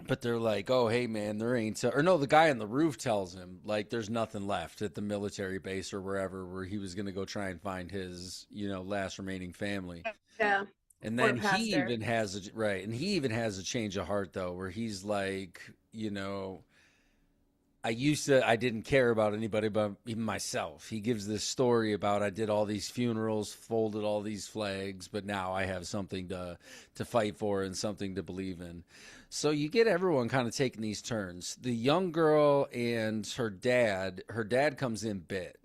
Speaker 2: But they're like, "Oh, hey man, there ain't," or no, the guy on the roof tells him like there's nothing left at the military base or wherever where he was going to go try and find his last remaining family.
Speaker 3: Yeah.
Speaker 2: And
Speaker 3: Poor
Speaker 2: then he
Speaker 3: pastor.
Speaker 2: even has and he even has a change of heart though, where he's like, I didn't care about anybody but even myself. He gives this story about I did all these funerals, folded all these flags, but now I have something to fight for and something to believe in. So you get everyone kind of taking these turns. The young girl and her dad comes in bit.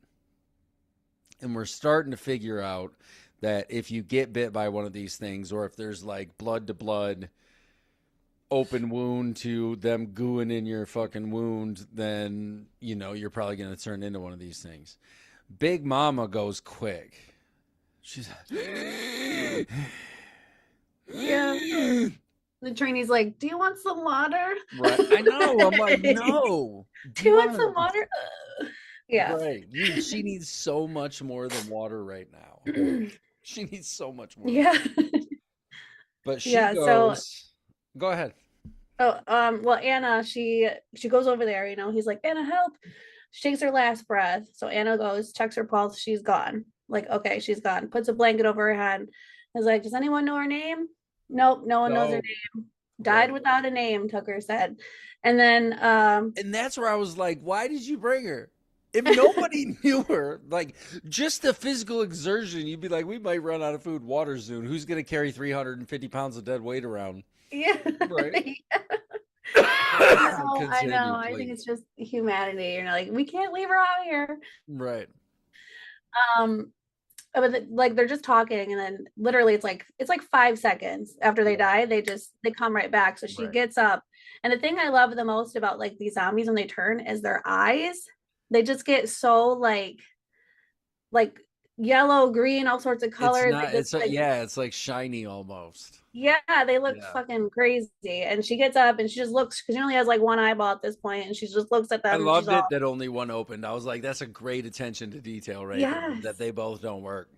Speaker 2: And we're starting to figure out that if you get bit by one of these things, or if there's like blood to blood open wound to them gooing in your fucking wound, then you're probably going to turn into one of these things. Big Mama goes quick. She's
Speaker 3: Yeah. The trainee's like, "Do you want some water?"
Speaker 2: right. I know. I'm like, no.
Speaker 3: Do you want some water? Yeah.
Speaker 2: Right. She needs so much more than water right now. She needs so much more.
Speaker 3: Yeah.
Speaker 2: But she
Speaker 3: Yeah. So,
Speaker 2: goes. Go ahead.
Speaker 3: well, Anna, she goes over there. He's like, "Anna, help!" She takes her last breath. So Anna goes, checks her pulse. She's gone. Like, okay, she's gone. Puts a blanket over her head. Is like, "Does anyone know her name?" Nope, no one knows her
Speaker 2: No.
Speaker 3: name. Died without a name, Tucker said. And then
Speaker 2: And that's where I was like, why did you bring her? If nobody knew her, like just the physical exertion, you'd be like, we might run out of food. Water soon. Who's going to carry 350 pounds of dead weight around?
Speaker 3: yeah.
Speaker 2: Right.
Speaker 3: I know.
Speaker 2: Continue,
Speaker 3: I think
Speaker 2: please.
Speaker 3: it's just humanity. Like, we can't leave her out here.
Speaker 2: Right.
Speaker 3: Um, but like they're just talking, and then literally it's like 5 seconds after they die, they come right back. So she
Speaker 2: Right.
Speaker 3: gets up, and the thing I love the most about like these zombies when they turn is their eyes. They just get so like yellow, green, all sorts of
Speaker 2: It's
Speaker 3: colors.
Speaker 2: not.
Speaker 3: They just like,
Speaker 2: Yeah. It's like shiny almost.
Speaker 3: yeah, they look
Speaker 2: Yeah.
Speaker 3: fucking crazy. And she gets up and she just looks because she only has like one eyeball at this point, and she just looks at
Speaker 2: I
Speaker 3: them and she's
Speaker 2: loved
Speaker 3: all,
Speaker 2: it that only one opened. I was like, that's a great attention to detail right there. That
Speaker 3: yes,
Speaker 2: they both don't work.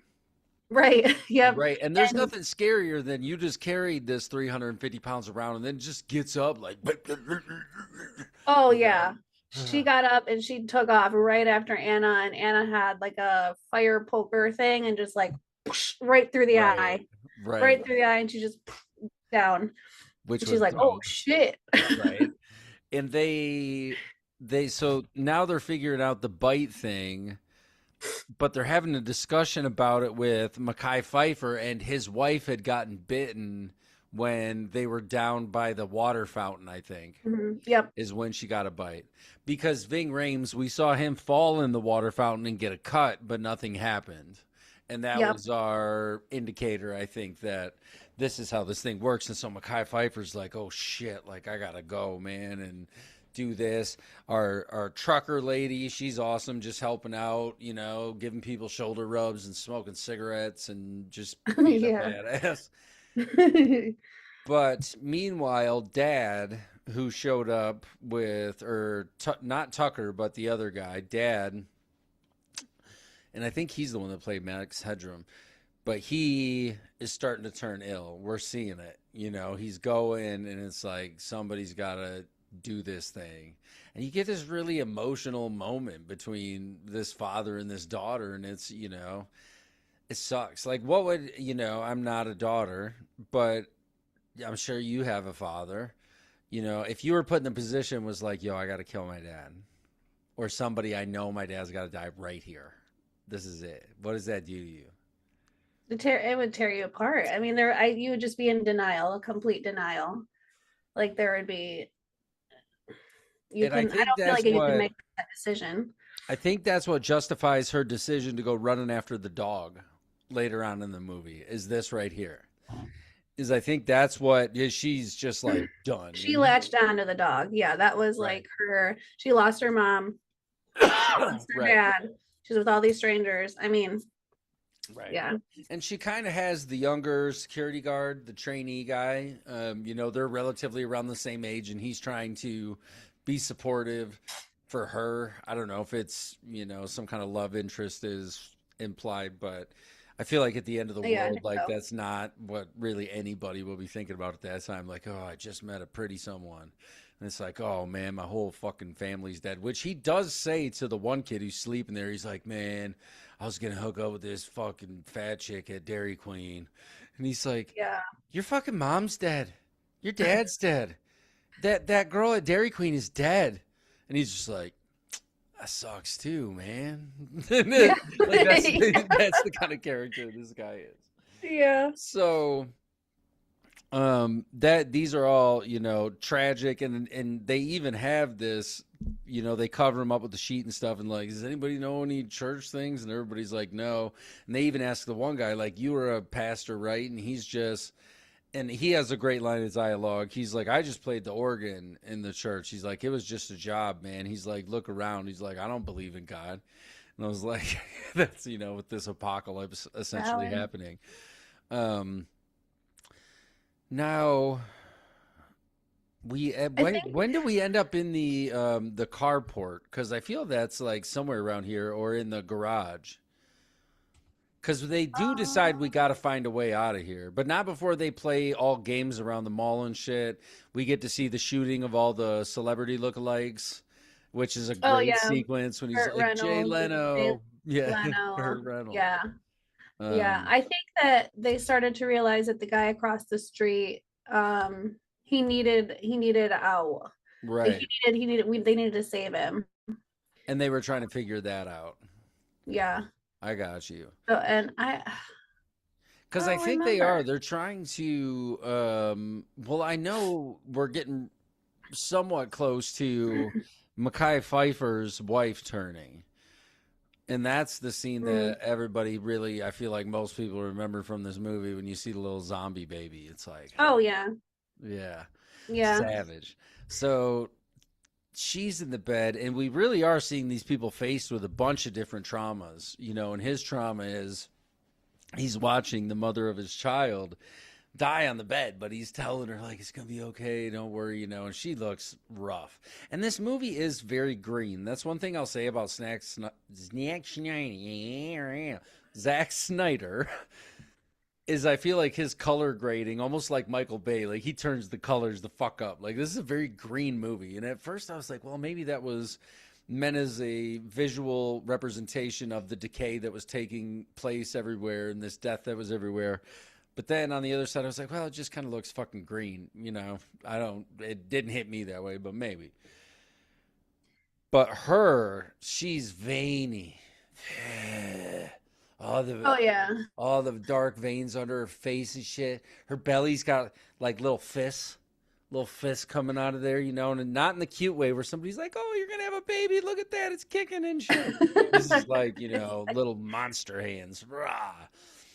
Speaker 3: right, yep.
Speaker 2: Right. And there's
Speaker 3: And
Speaker 2: nothing scarier than you just carried this 350 pounds around and then just gets up like,
Speaker 3: oh
Speaker 2: you know.
Speaker 3: yeah, she got up and she took off right after Anna, and Anna had like a fire poker thing and just like right through the
Speaker 2: Right.
Speaker 3: eye,
Speaker 2: Right.
Speaker 3: right through the eye, and she just down.
Speaker 2: Which
Speaker 3: And she's
Speaker 2: was
Speaker 3: like, "Oh
Speaker 2: dope.
Speaker 3: shit!"
Speaker 2: Right. And so now they're figuring out the bite thing, but they're having a discussion about it with Mekhi Phifer, and his wife had gotten bitten when they were down by the water fountain, I think,
Speaker 3: Yep,
Speaker 2: is when she got a bite. Because Ving Rhames, we saw him fall in the water fountain and get a cut, but nothing happened. And that
Speaker 3: yep.
Speaker 2: was our indicator, I think, that this is how this thing works. And so Mekhi Phifer's like, oh shit, like I gotta go, man, and do this. Our trucker lady, she's awesome, just helping out, giving people shoulder rubs and smoking cigarettes and just being a
Speaker 3: Yeah.
Speaker 2: badass. But meanwhile, Dad, who showed up with, or not Tucker, but the other guy, Dad, and I think he's the one that played Max Headroom, but he is starting to turn ill. We're seeing it. He's going, and it's like somebody's got to do this thing. And you get this really emotional moment between this father and this daughter, and it sucks. Like, what would, I'm not a daughter, but I'm sure you have a father. If you were put in the position was like, yo, I got to kill my dad, or somebody I know my dad's got to die right here. This is it. What does that do to you?
Speaker 3: It would tear you apart. I mean, you would just be in denial, a complete denial. Like there would be,
Speaker 2: And I
Speaker 3: I
Speaker 2: think
Speaker 3: don't feel
Speaker 2: that's
Speaker 3: like you can
Speaker 2: what
Speaker 3: make that decision.
Speaker 2: I think that's what justifies her decision to go running after the dog later on in the movie. Is this right here? Is I think that's what she's just like done.
Speaker 3: She latched onto the dog. Yeah, that was
Speaker 2: Right.
Speaker 3: like she lost her mom, lost her
Speaker 2: Right.
Speaker 3: dad. She's with all these strangers. I mean,
Speaker 2: Right.
Speaker 3: yeah.
Speaker 2: And she kind of has the younger security guard, the trainee guy. They're relatively around the same age, and he's trying to be supportive for her. I don't know if it's, some kind of love interest is implied, but I feel like at the end of the
Speaker 3: Yeah, I
Speaker 2: world,
Speaker 3: think
Speaker 2: like
Speaker 3: so.
Speaker 2: that's not what really anybody will be thinking about at that time. Like, oh, I just met a pretty someone. And it's like, oh man, my whole fucking family's dead. Which he does say to the one kid who's sleeping there. He's like, man, I was gonna hook up with this fucking fat chick at Dairy Queen. And he's like,
Speaker 3: Yeah.
Speaker 2: your fucking mom's dead. Your dad's dead. That girl at Dairy Queen is dead. And he's just like, that sucks too, man.
Speaker 3: Yeah.
Speaker 2: Like that's the kind of character this guy is.
Speaker 3: Yeah.
Speaker 2: So that these are all tragic, and they even have this, they cover him up with the sheet and stuff, and like, does anybody know any church things? And everybody's like, no. And they even ask the one guy, like, you were a pastor, right? And he has a great line of dialogue. He's like, I just played the organ in the church. He's like, it was just a job, man. He's like, look around. He's like, I don't believe in God. And I was like, that's, with this apocalypse essentially happening. Now, when do we end up in the carport? Because I feel that's like somewhere around here or in the garage. Because they do decide we got to find a way out of here, but not before they play all games around the mall and shit. We get to see the shooting of all the celebrity lookalikes, which is a great sequence when he's
Speaker 3: Kurt
Speaker 2: like, Jay
Speaker 3: Reynolds,
Speaker 2: Leno. Yeah.
Speaker 3: Leno.
Speaker 2: Kurt Reynolds.
Speaker 3: Yeah. Yeah. I think that they started to realize that the guy across the street, he needed out.
Speaker 2: Right.
Speaker 3: Like they needed to save him.
Speaker 2: And they were trying to figure that out.
Speaker 3: Yeah.
Speaker 2: I got you.
Speaker 3: So, and
Speaker 2: because I think they're trying to, well, I know we're getting somewhat close to Mekhi Phifer's wife turning. And that's the scene that everybody really, I feel like most people remember from this movie when you see the little zombie baby. It's like,
Speaker 3: oh, yeah.
Speaker 2: Yeah.
Speaker 3: Yeah.
Speaker 2: Savage. So she's in the bed, and we really are seeing these people faced with a bunch of different traumas, you know, and his trauma is he's watching the mother of his child die on the bed, but he's telling her like it's gonna be okay, don't worry, you know, and she looks rough. And this movie is very green. That's one thing I'll say about Zack Snyder is I feel like his color grading, almost like Michael Bay, like he turns the colors the fuck up. Like this is a very green movie. And at first I was like, well, maybe that was meant as a visual representation of the decay that was taking place everywhere and this death that was everywhere. But then on the other side, I was like, well, it just kind of looks fucking green. You know, it didn't hit me that way, but maybe. But her, she's veiny. All the
Speaker 3: Oh yeah.
Speaker 2: all the dark veins under her face and shit. Her belly's got like little fists coming out of there, you know, and not in the cute way where somebody's like, "Oh, you're gonna have a baby. Look at that, it's kicking and shit." This is like, you know, little monster hands. Rah.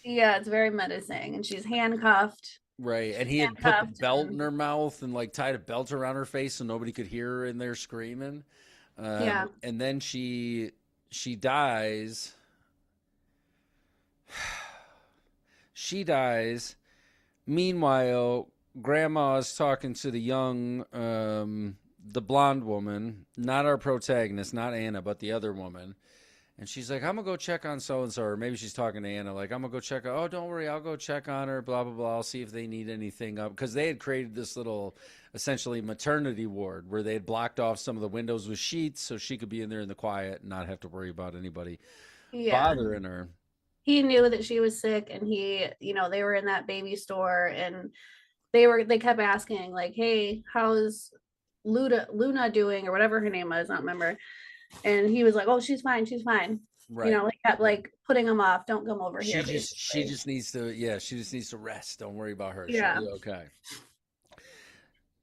Speaker 3: Yeah, it's very menacing, and she's handcuffed.
Speaker 2: Right, and he had put the belt in her mouth and like tied a belt around her face so nobody could hear her in there screaming.
Speaker 3: Yeah.
Speaker 2: And then she dies. She dies. Meanwhile, Grandma's talking to the young, the blonde woman, not our protagonist, not Anna, but the other woman. And she's like, I'm going to go check on so-and-so. Or maybe she's talking to Anna, like, I'm going to go check on, oh, don't worry, I'll go check on her, blah, blah, blah. I'll see if they need anything up. Because they had created this little, essentially, maternity ward where they had blocked off some of the windows with sheets so she could be in there in the quiet and not have to worry about anybody bothering her.
Speaker 3: He knew that she was sick, and he, you know, they were in that baby store, and they kept asking, like, hey, how's Luna doing, or whatever her name was, I don't remember. And he was like, oh, she's fine, right. You know, like kept like putting him off, don't come over here.
Speaker 2: She just needs to rest, don't worry about her.
Speaker 3: Yeah.
Speaker 2: She'll be okay.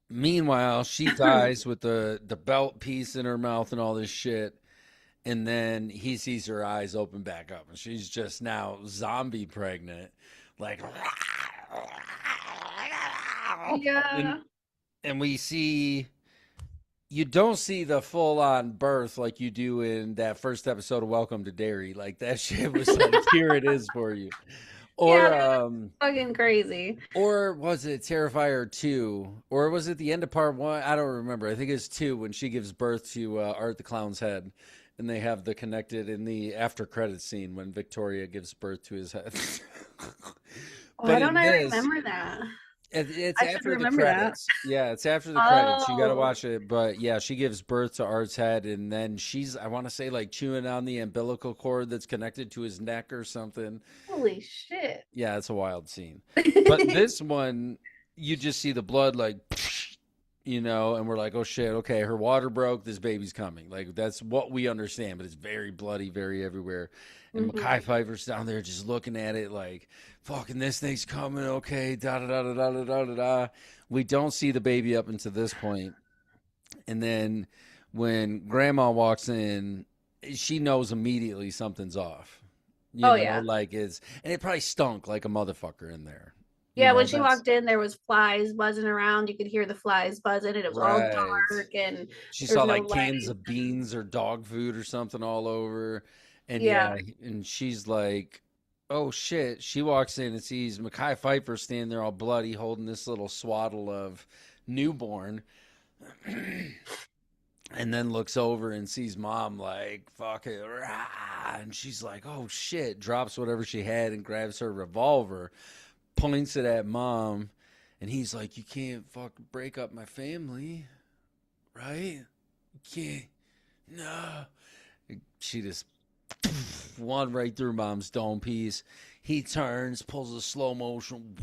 Speaker 2: Meanwhile, she dies with the belt piece in her mouth and all this shit. And then he sees her eyes open back up, and she's just now zombie pregnant, like,
Speaker 3: yeah.
Speaker 2: And we see, you don't see the full on birth like you do in that first episode of Welcome to Derry. Like that shit was like, here it is for you. Or
Speaker 3: fucking crazy.
Speaker 2: Or was it Terrifier 2? Or was it the end of part 1? I don't remember. I think it's 2 when she gives birth to Art the Clown's head. And they have the connected in the after credit scene when Victoria gives birth to his head.
Speaker 3: Why don't I remember that?
Speaker 2: It's after the credits. Yeah, it's after the credits. You got to watch it. But yeah, she gives birth to Art's head, and then she's, I want to say, like chewing on the umbilical cord that's connected to his neck or something.
Speaker 3: Holy shit.
Speaker 2: Yeah, it's a wild scene. But this one, you just see the blood like, you know, and we're like, oh shit, okay, her water broke, this baby's coming. Like, that's what we understand, but it's very bloody, very everywhere. And Mekhi Phifer's down there just looking at it like, fucking this thing's coming, okay, da-da-da-da-da-da-da-da. We don't see the baby up until this point. And then when Grandma walks in, she knows immediately something's off. You know,
Speaker 3: yeah.
Speaker 2: Like and it probably stunk like a motherfucker in there.
Speaker 3: Yeah, when she walked in, there was flies buzzing around. You could hear the flies buzzing, and it was all dark. And
Speaker 2: she saw like cans of beans or dog food or something all over. And and she's like, "Oh shit!" She walks in and sees Mekhi Phifer standing there all bloody, holding this little swaddle of newborn, and then looks over and sees Mom like, "Fuck it," and she's like, "Oh shit!" Drops whatever she had and grabs her revolver. Points it at Mom, and he's like, you can't fucking break up my family, right? You can't. No. She just one right through Mom's dome piece. He turns, pulls a slow motion.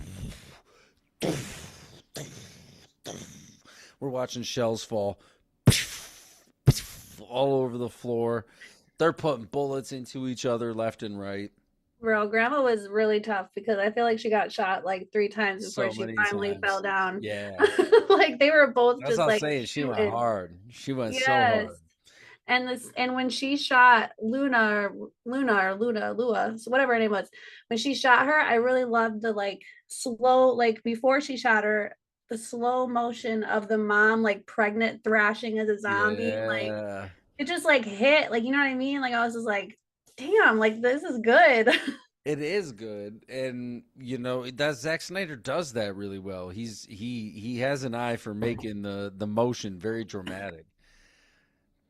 Speaker 2: We're watching shells fall all over the floor. They're putting bullets into each other left and right.
Speaker 3: Bro, Grandma was really tough because I feel like she got shot like 3 times before she finally fell down.
Speaker 2: Yeah.
Speaker 3: Like they were both
Speaker 2: That's
Speaker 3: just
Speaker 2: what
Speaker 3: like
Speaker 2: I'm saying. She went hard. She went so hard.
Speaker 3: And when she shot Lua, so whatever her name was, when she shot her, I really loved the like slow, like before she shot her, the slow motion of the mom like pregnant thrashing as a zombie, like
Speaker 2: Yeah.
Speaker 3: it just like hit, like you know what I mean? Like I was just like, damn, like this is good.
Speaker 2: It is good, and that Zack Snyder does that really well. He has an eye for making the motion very dramatic.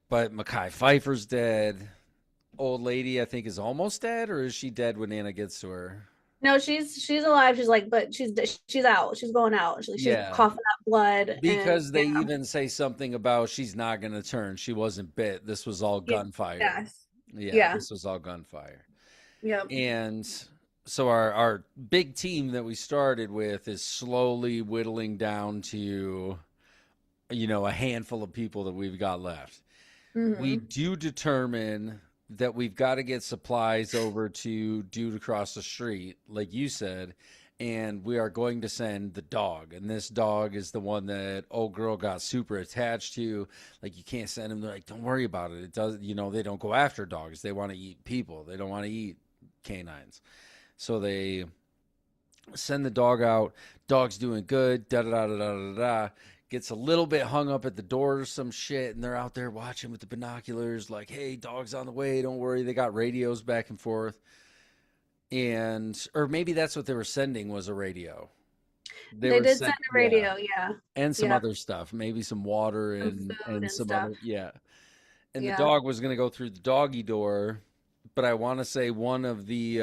Speaker 2: But Mekhi Phifer's dead. Old lady, I think, is almost dead, or is she dead when Anna gets to her?
Speaker 3: No, she's alive. She's like, but she's out. She's going out. She's
Speaker 2: Yeah,
Speaker 3: coughing up blood, and
Speaker 2: because they even say something about she's not going to turn. She wasn't bit. This was all
Speaker 3: yeah,
Speaker 2: gunfire.
Speaker 3: yes,
Speaker 2: Yeah,
Speaker 3: yeah,
Speaker 2: this was all gunfire.
Speaker 3: yep,
Speaker 2: And so our big team that we started with is slowly whittling down to, a handful of people that we've got left. We
Speaker 3: hmm
Speaker 2: do determine that we've got to get supplies over to dude across the street, like you said, and we are going to send the dog. And this dog is the one that old girl got super attached to. Like, you can't send him. They're like, don't worry about it. It does, they don't go after dogs. They want to eat people. They don't want to eat canines. So they send the dog out. Dog's doing good. Da da da da da da da. Gets a little bit hung up at the door or some shit, and they're out there watching with the binoculars, like, "Hey, dog's on the way. Don't worry." They got radios back and forth, or maybe that's what they were sending was a radio. They
Speaker 3: they
Speaker 2: were
Speaker 3: did send
Speaker 2: sent,
Speaker 3: a
Speaker 2: yeah,
Speaker 3: radio. Yeah,
Speaker 2: and some
Speaker 3: yeah,
Speaker 2: other stuff, maybe some water
Speaker 3: some
Speaker 2: and
Speaker 3: food
Speaker 2: and
Speaker 3: and
Speaker 2: some
Speaker 3: stuff.
Speaker 2: other, yeah. And the
Speaker 3: Yeah,
Speaker 2: dog was gonna go through the doggy door, but I want to say one of the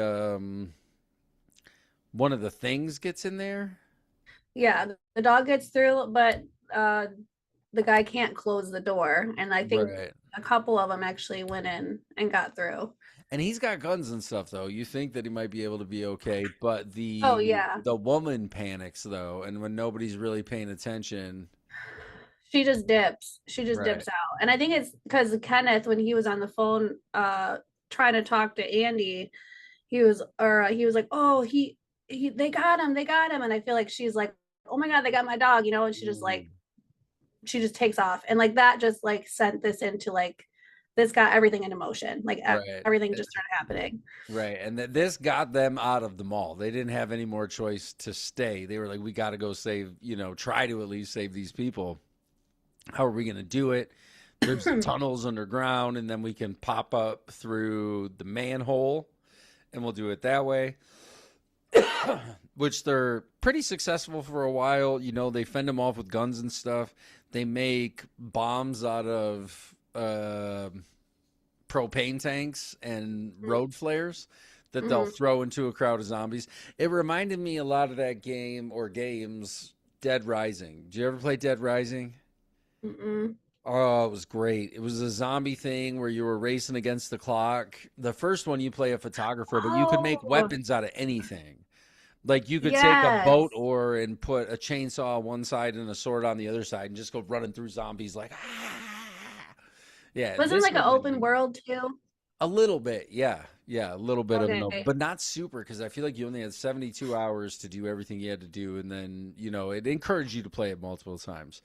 Speaker 2: things gets in there.
Speaker 3: yeah. The dog gets through, but uh, the guy can't close the door, and I think
Speaker 2: Right.
Speaker 3: a couple of them actually went in and got through.
Speaker 2: And he's got guns and stuff though. You think that he might be able to be okay, but
Speaker 3: Oh
Speaker 2: the
Speaker 3: yeah,
Speaker 2: the woman panics though, and when nobody's really paying attention.
Speaker 3: she just dips. She just
Speaker 2: Right.
Speaker 3: dips out, and I think it's because Kenneth, when he was on the phone, trying to talk to Andy, he was like, oh, they got him, they got him, and I feel like she's like, oh my god, they got my dog, and she just like
Speaker 2: Mm.
Speaker 3: she just takes off, and like that just like sent this into like this got everything into motion, like
Speaker 2: Right.
Speaker 3: everything just started happening.
Speaker 2: Right. And this got them out of the mall. They didn't have any more choice to stay. They were like, we got to go save, try to at least save these people. How are we going to do it? There's tunnels underground, and then we can pop up through the manhole, and we'll do it that way. Which they're pretty successful for a while. They fend them off with guns and stuff. They make bombs out of propane tanks and road flares that they'll
Speaker 3: Mm-hmm.
Speaker 2: throw into a crowd of zombies. It reminded me a lot of that game or games, Dead Rising. Did you ever play Dead Rising?
Speaker 3: Mm-mm.
Speaker 2: Oh, it was great. It was a zombie thing where you were racing against the clock. The first one, you play a photographer, but you could make
Speaker 3: Oh
Speaker 2: weapons out of anything. Like you could take a boat
Speaker 3: yes,
Speaker 2: oar and put a chainsaw on one side and a sword on the other side and just go running through zombies like yeah,
Speaker 3: wasn't
Speaker 2: this
Speaker 3: like an
Speaker 2: reminded
Speaker 3: open
Speaker 2: me
Speaker 3: world too.
Speaker 2: a little bit, yeah. Yeah, a little bit of an open,
Speaker 3: Okay,
Speaker 2: but not super because I feel like you only had 72 hours to do everything you had to do and then, it encouraged you to play it multiple times.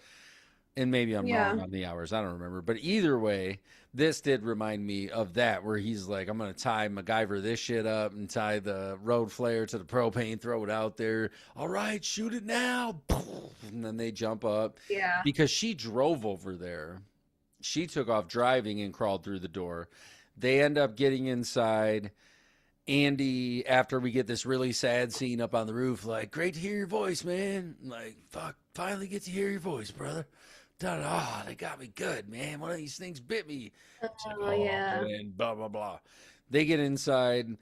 Speaker 2: And maybe I'm
Speaker 3: yeah,
Speaker 2: wrong on the hours. I don't remember. But either way, this did remind me of that, where he's like, I'm going to tie MacGyver this shit up and tie the road flare to the propane, throw it out there. All right, shoot it now. And then they jump up
Speaker 3: yeah.
Speaker 2: because she drove over there. She took off driving and crawled through the door. They end up getting inside. Andy, after we get this really sad scene up on the roof, like, great to hear your voice, man. Like, fuck, finally get to hear your voice, brother. Oh, they got me good, man. One of these things bit me. It's like,
Speaker 3: Oh
Speaker 2: oh,
Speaker 3: yeah.
Speaker 2: man, blah, blah, blah. They get inside.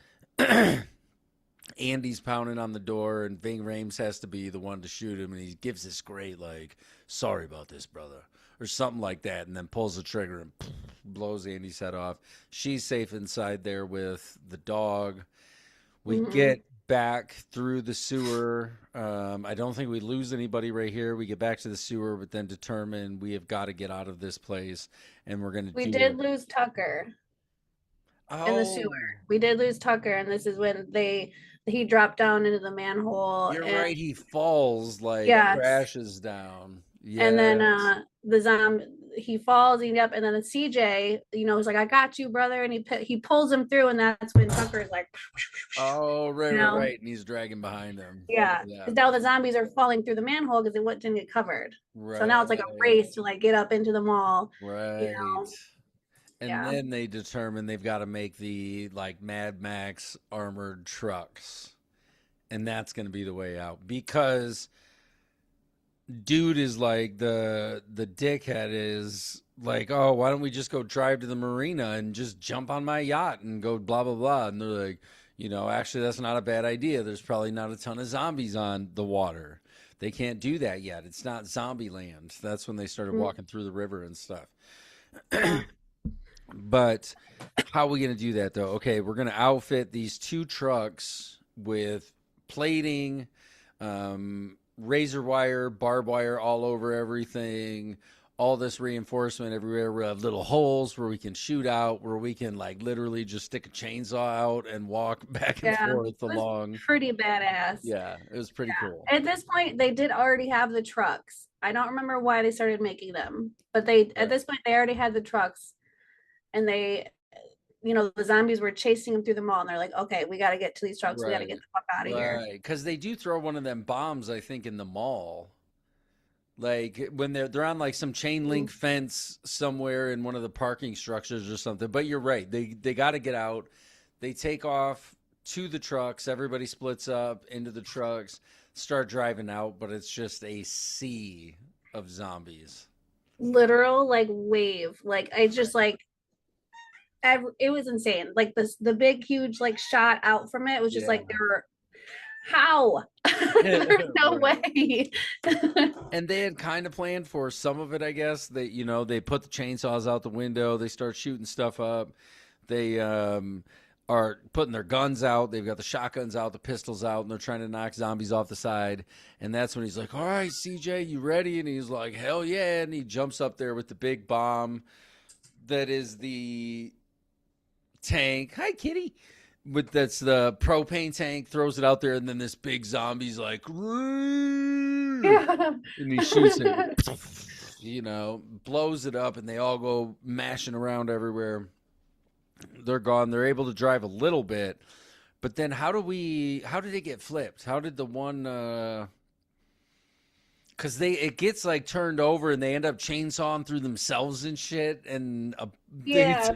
Speaker 2: Andy's pounding on the door, and Ving Rhames has to be the one to shoot him, and he gives this great, like, sorry about this, brother, or something like that, and then pulls the trigger and blows Andy's head off. She's safe inside there with the dog. We
Speaker 3: hmm
Speaker 2: get back through the sewer. I don't think we lose anybody right here. We get back to the sewer, but then determine we have got to get out of this place, and we're going to
Speaker 3: We
Speaker 2: do
Speaker 3: did
Speaker 2: it.
Speaker 3: lose Tucker in the sewer.
Speaker 2: Oh,
Speaker 3: We did lose Tucker, and this is when he dropped down into the manhole,
Speaker 2: you're
Speaker 3: and
Speaker 2: right. He falls, like
Speaker 3: yes,
Speaker 2: crashes down.
Speaker 3: and then
Speaker 2: Yes.
Speaker 3: the zombie. he falls and up, and then CJ, he's like, I got you, brother, and he pulls him through, and that's when Tucker's like,
Speaker 2: Oh, right,
Speaker 3: you
Speaker 2: right,
Speaker 3: know,
Speaker 2: right. And he's dragging behind him.
Speaker 3: yeah,
Speaker 2: Yeah.
Speaker 3: because now the zombies are falling through the manhole because it didn't get covered. So now it's like a
Speaker 2: Right.
Speaker 3: race to like get up into the mall, you
Speaker 2: Right.
Speaker 3: know.
Speaker 2: And
Speaker 3: Yeah.
Speaker 2: then they determine they've got to make the like Mad Max armored trucks. And that's going to be the way out because dude is like the dickhead is like, "Oh, why don't we just go drive to the marina and just jump on my yacht and go blah blah blah." And they're like, actually that's not a bad idea. There's probably not a ton of zombies on the water. They can't do that yet. It's not zombie land. That's when they started
Speaker 3: Mm,
Speaker 2: walking through the river and stuff.
Speaker 3: yeah.
Speaker 2: But how are we going to do that though? Okay, we're going to outfit these two trucks with plating, razor wire, barbed wire all over everything, all this reinforcement everywhere. We have little holes where we can shoot out, where we can like literally just stick a chainsaw out and walk back and
Speaker 3: Yeah.
Speaker 2: forth
Speaker 3: It was
Speaker 2: along.
Speaker 3: pretty badass.
Speaker 2: Yeah, it was pretty cool.
Speaker 3: At this point, they did already have the trucks. I don't remember why they started making them, but they at
Speaker 2: Right.
Speaker 3: this point they already had the trucks, and the zombies were chasing them through the mall, and they're like, okay, we got to get to these trucks. We got to
Speaker 2: Right.
Speaker 3: get the fuck out of here.
Speaker 2: Right. Because they do throw one of them bombs, I think, in the mall. Like when they're on like some chain link fence somewhere in one of the parking structures or something. But you're right. They got to get out. They take off to the trucks. Everybody splits up into the trucks, start driving out, but it's just a sea of zombies.
Speaker 3: Literal like wave. Like I just like it was insane. Like the big huge like shot out from it was just
Speaker 2: Yeah.
Speaker 3: like there were how there's no
Speaker 2: Right.
Speaker 3: way.
Speaker 2: And they had kind of planned for some of it, I guess. They put the chainsaws out the window. They start shooting stuff up. They are putting their guns out. They've got the shotguns out, the pistols out, and they're trying to knock zombies off the side. And that's when he's like, "All right, CJ, you ready?" And he's like, "Hell yeah!" And he jumps up there with the big bomb that is the tank. Hi, kitty. But that's the propane tank. Throws it out there, and then this big zombie's like, "Roo!"
Speaker 3: Yeah.
Speaker 2: And he shoots it. Blows it up, and they all go mashing around everywhere. They're gone. They're able to drive a little bit, but then how did it get flipped? How did the one? Because it gets like turned over, and they end up chainsawing through themselves and shit, and
Speaker 3: Yeah.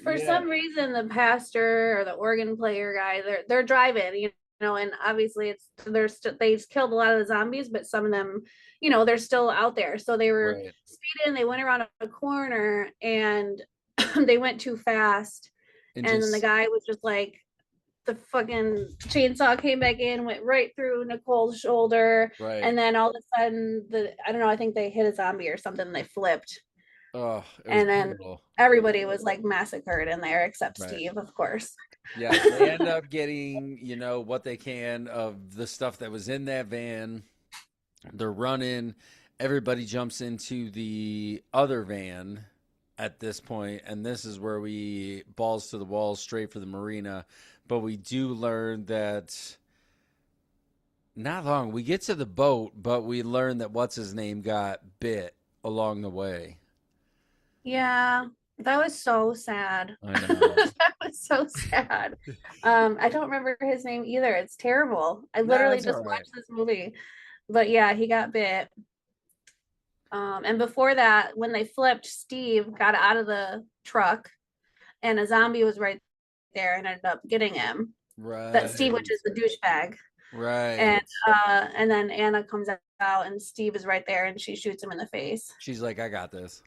Speaker 3: For
Speaker 2: yeah,
Speaker 3: some reason, the pastor or the organ player guy, they're driving, and obviously they've killed a lot of the zombies, but some of them, they're still out there. So they were
Speaker 2: right,
Speaker 3: speeding, they went around a corner, and they went too fast,
Speaker 2: and
Speaker 3: and then the
Speaker 2: just
Speaker 3: guy was just like, the fucking chainsaw came back in, went right through Nicole's shoulder,
Speaker 2: right.
Speaker 3: and then all of a sudden, I don't know, I think they hit a zombie or something. They flipped,
Speaker 2: Oh, it was
Speaker 3: and then
Speaker 2: brutal.
Speaker 3: everybody was like massacred in there except
Speaker 2: Right.
Speaker 3: Steve, of course.
Speaker 2: Yeah, they end up getting, what they can of the stuff that was in that van. They're running. Everybody jumps into the other van at this point, and this is where we balls to the walls straight for the marina. But we do learn that not long. We get to the boat, but we learn that what's his name got bit along the way.
Speaker 3: Yeah, that was so sad.
Speaker 2: I know.
Speaker 3: That was so sad. I don't remember his name either. It's terrible. I
Speaker 2: No,
Speaker 3: literally
Speaker 2: that's all
Speaker 3: just
Speaker 2: right.
Speaker 3: watched this movie. But yeah, he got bit. And before that, when they flipped, Steve got out of the truck and a zombie was right there and ended up getting him. That Steve, which
Speaker 2: Right.
Speaker 3: is the douchebag.
Speaker 2: Right.
Speaker 3: And then Anna comes out and Steve is right there and she shoots him in the face.
Speaker 2: She's like, I got this.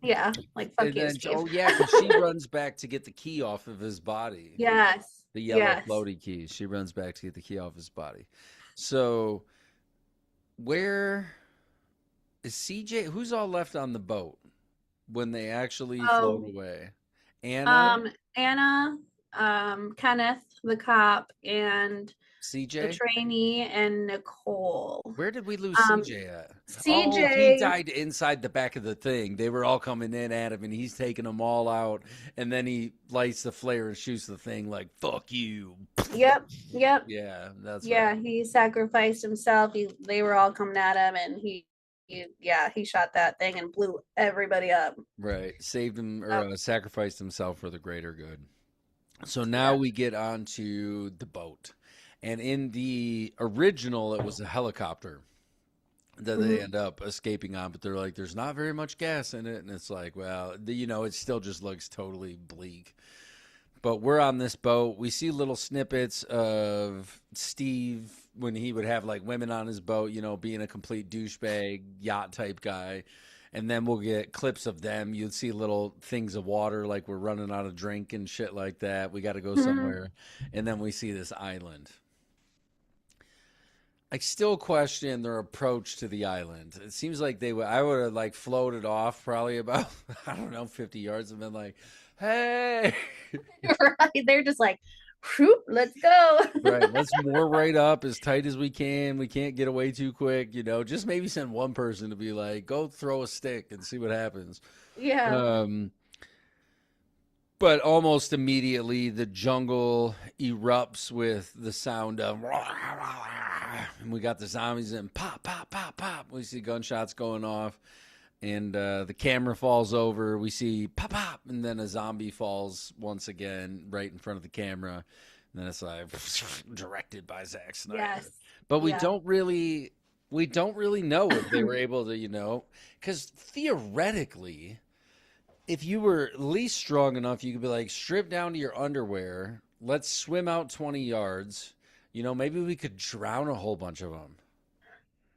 Speaker 3: Yeah, like fuck
Speaker 2: And
Speaker 3: you,
Speaker 2: then,
Speaker 3: Steve.
Speaker 2: oh yeah, because she runs back to get the key off of his body.
Speaker 3: Yes.
Speaker 2: The yellow
Speaker 3: Yes.
Speaker 2: floaty key. She runs back to get the key off his body. So, where is CJ? Who's all left on the boat when they actually float away? Anna,
Speaker 3: Anna, Kenneth, the cop, and the
Speaker 2: CJ.
Speaker 3: trainee, and Nicole.
Speaker 2: Where did we lose
Speaker 3: Um,
Speaker 2: CJ at? Oh, he
Speaker 3: CJ,
Speaker 2: died inside the back of the thing. They were all coming in at him, and he's taking them all out. And then he lights the flare and shoots the thing like "fuck you."
Speaker 3: yep.
Speaker 2: Yeah, that's
Speaker 3: Yeah,
Speaker 2: right.
Speaker 3: he sacrificed himself. They were all coming at him, and he he shot that thing and blew everybody up.
Speaker 2: Right. Saved him or
Speaker 3: Oh,
Speaker 2: sacrificed himself for the greater good. So now
Speaker 3: yeah.
Speaker 2: we get on to the boat. And in the original, it was a helicopter that they
Speaker 3: Mhm.
Speaker 2: end up escaping on, but they're like, there's not very much gas in it. And it's like, well, it still just looks totally bleak. But we're on this boat. We see little snippets of Steve when he would have like women on his boat, being a complete douchebag, yacht type guy. And then we'll get clips of them. You'd see little things of water, like we're running out of drink and shit like that. We got to go
Speaker 3: Mhm.
Speaker 2: somewhere. And then we see this island. I still question their approach to the island. It seems like I would have like floated off probably about, I don't know, 50 yards and been like, hey.
Speaker 3: Right? They're just like, whoop, let's go.
Speaker 2: Right. Let's moor right up as tight as we can. We can't get away too quick, Just maybe send one person to be like, go throw a stick and see what happens.
Speaker 3: Yeah.
Speaker 2: Um, but almost immediately the jungle erupts with the sound of and we got the zombies and pop, pop, pop, pop. We see gunshots going off. And the camera falls over. We see pop, pop, and then a zombie falls once again right in front of the camera. And then it's like directed by Zack Snyder.
Speaker 3: Yes.
Speaker 2: But we
Speaker 3: Yeah.
Speaker 2: don't really know if they were able to, because theoretically, if you were at least strong enough, you could be like, strip down to your underwear. Let's swim out 20 yards. Maybe we could drown a whole bunch of them.